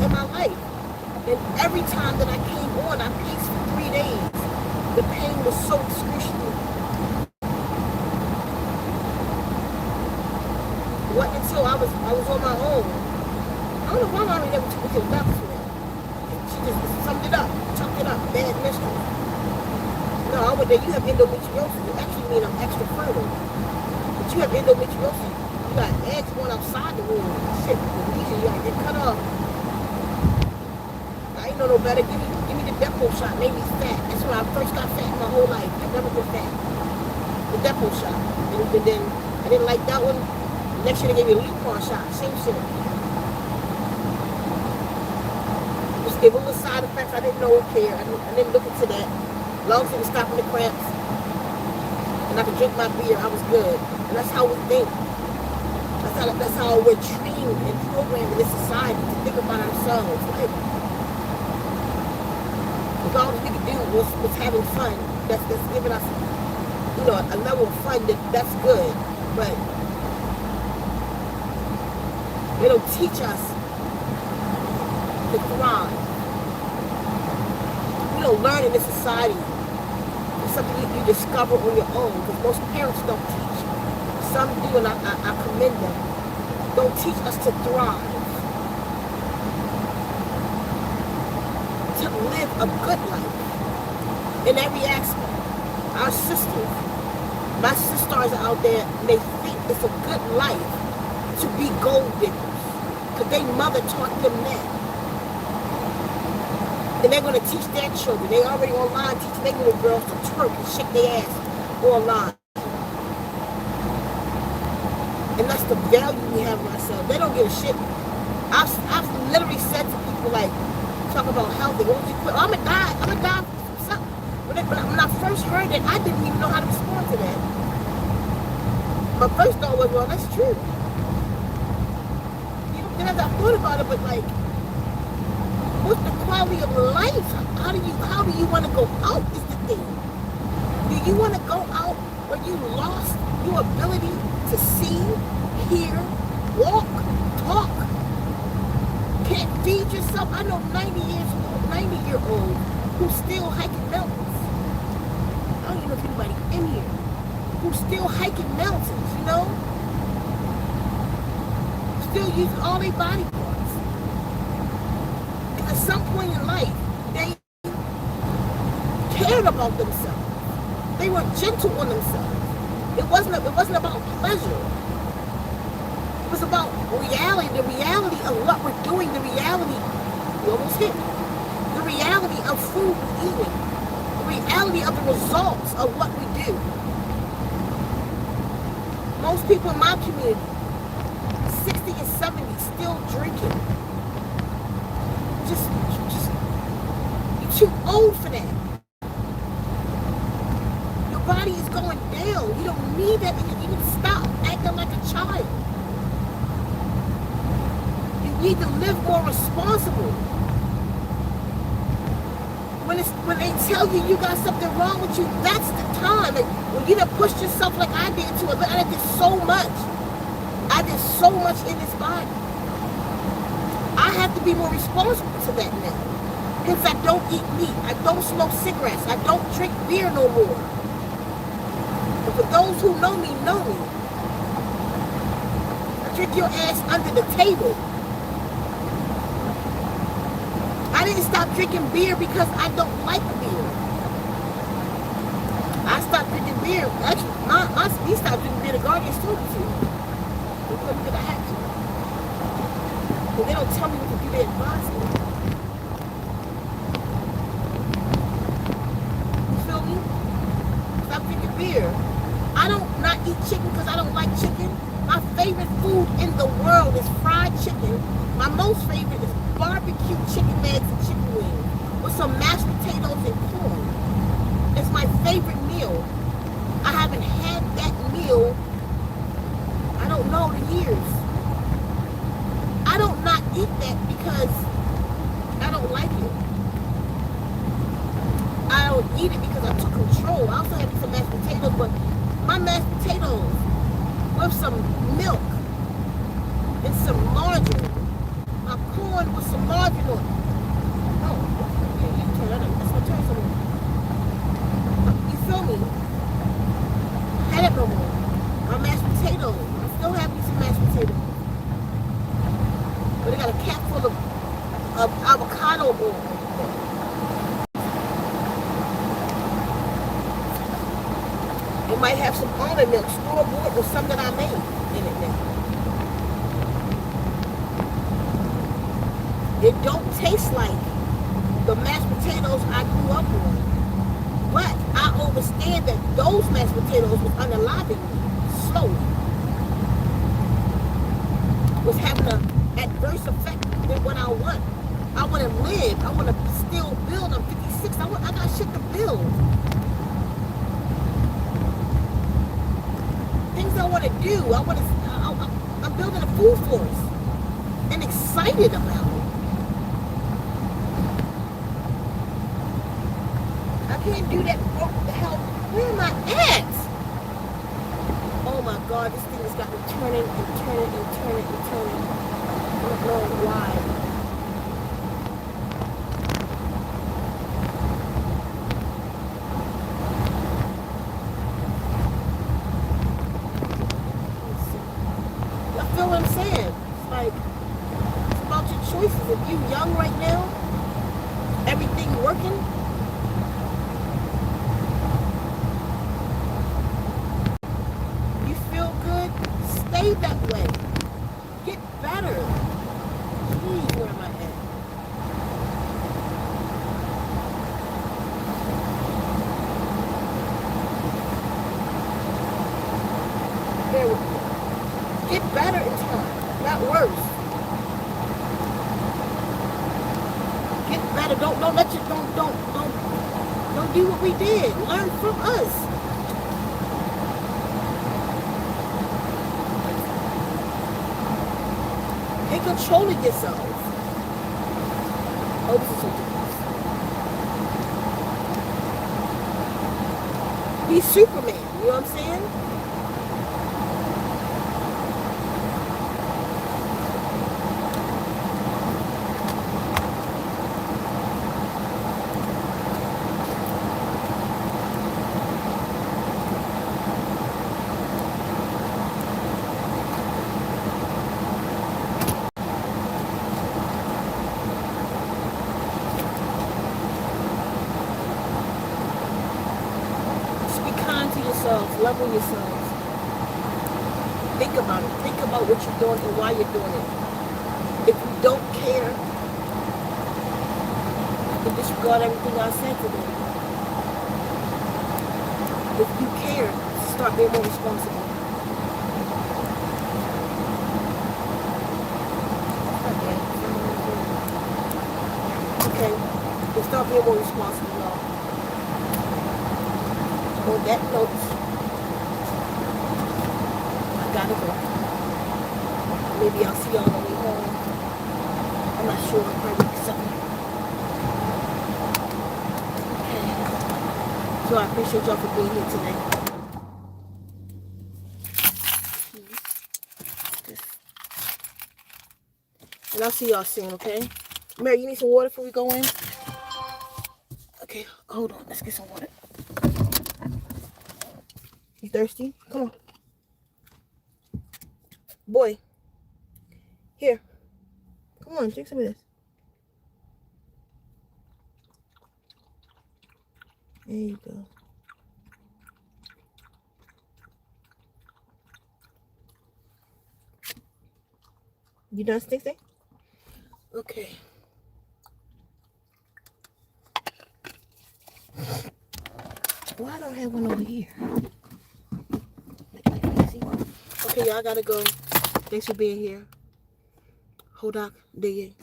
in my life. And every time that I came on, I paced for 3 days. The pain was so excruciating. It wasn't until I was on my own. I don't know why Mommy never took me to the doctor for that. She just summed it up, chucked it up, bad mistress. No, I would say you have endometriosis. It actually means I'm extra fertile. But you have endometriosis. You got eggs going outside the womb. Shit, you gotta get cut off. I ain't know no better. Give me the depot shot. Made me fat. That's when I first got fat in my whole life. I've never been fat. The depot shot. And then I didn't like that one. Next year they gave me a Lupron shot. Same shit. Just gave them the side effects. I didn't know or care. I didn't look into that. As long as it was stopping the cramps and I could drink my beer, I was good. And that's how we think. That's how we're trained and programmed in this society to think about ourselves. Like, all we can do was having fun. That's giving us a level of fun that's good, but they don't teach us to thrive. We don't learn in this society. It's something you discover on your own, because most parents don't teach. Some do, and I commend them. Don't teach us to thrive, to live a good life in every aspect. Our sisters, my SisStars are out there, and they think it's a good life to be gold diggers, because their mother taught them that. And they're going to teach their children. They already online teaching their little girls to twerk and shake their ass online. And that's the value we have in ourselves. They don't give a shit. I've literally said to people, like, talk about healthy. Won't you quit? Oh, I'm going to die from something. When I first heard it, I didn't even know how to respond to that. My first thought was, well, that's true. Then as I thought about it, but like, what's the quality of life? How do you want to go out is the thing. Do you want to go out where you lost your ability to see, hear, walk, talk, can't feed yourself? I know 90-year-old who's still hiking mountains. I don't even know if anybody in here who's still hiking mountains, still using all their body parts. And at some point in life, they cared about themselves. They were gentle on themselves. It wasn't about pleasure. It was about reality, the reality of what we're doing, the reality, we almost hit it, the reality of food we're eating, the reality of the results of what we do. Most people in my community, 60 and 70, still drinking. Just, you're too old for that. Your body is going down. You don't need that. You need to stop acting like a child. You need to live more responsible. When they tell you you got something wrong with you, that's the time. Like, when you done pushed yourself like I did to it, I did so much. I did so much in this body. I have to be more responsible to that now. Hence, I don't eat meat. I don't smoke cigarettes. I don't drink beer no more. But for those who know me, I drink your ass under the table. I didn't stop drinking beer because I don't like beer. I stopped drinking beer. Actually, he stopped drinking beer. The Guardians told me to. Because I had to. But they don't tell me what to do, they advise me. You feel me? Stop drinking beer. I don't not eat chicken because I don't like chicken. My favorite food in the world is fried chicken. My most favorite is barbecue chicken legs and chicken wings with some mashed potatoes and corn. It's my favorite meal. I haven't had that meal, I don't know, the years. I don't not eat that because I don't like it. I don't eat it because I took control. I also had some mashed potatoes, but my mashed potatoes with some milk and some margarine. My corn with some margarine on it. Oh, okay, you turn that up. That's gonna turn something. You feel me? I had it no more. My mashed potatoes. I still have me some mashed potatoes. But they got a cap full of avocado oil. It might have some almond milk, store-bought, or some that I made in it now. It don't taste like the mashed potatoes I grew up on. But I understand that those mashed potatoes was unaliving me slowly. Was having an adverse effect than what I want. I want to live. I want to still build. I'm 56. I got shit to build. Things I want to do. I'm building a food force and excited about it. I can't do that. What the hell? Where am I at? Oh my God, this thing has got me turning and turning and turning and turning. I don't know why. I feel what I'm saying. It's like, it's about your choices. If you're young right now, everything working, you feel good, stay that way. Get better. Please, where am I at? Bear with me. Get better in time, not worse. Get better. Don't let you don't do what we did. Learn from us. Take control of yourselves. Oh, this is so difficult. Be Superman. You know what I'm saying? Level yourselves. Think about it. Think about what you're doing and why you're doing it. If you don't care, then disregard everything I said today. If you care, start being more responsible. Okay, then start being more responsible, y'all. On that note, gotta go. Maybe I'll see y'all on the way home. I'm not sure. Probably something. Okay. So I appreciate y'all for being here today. And I'll see y'all soon, okay? Mary, you need some water before we go in? Okay, hold on. Let's get some water. You thirsty? Come on. Boy, here. Come on, drink some of this. There you go. You done, Stixie? Okay. Why don't I have one over here? Okay, y'all gotta go. Thanks for being here. Hold on. There you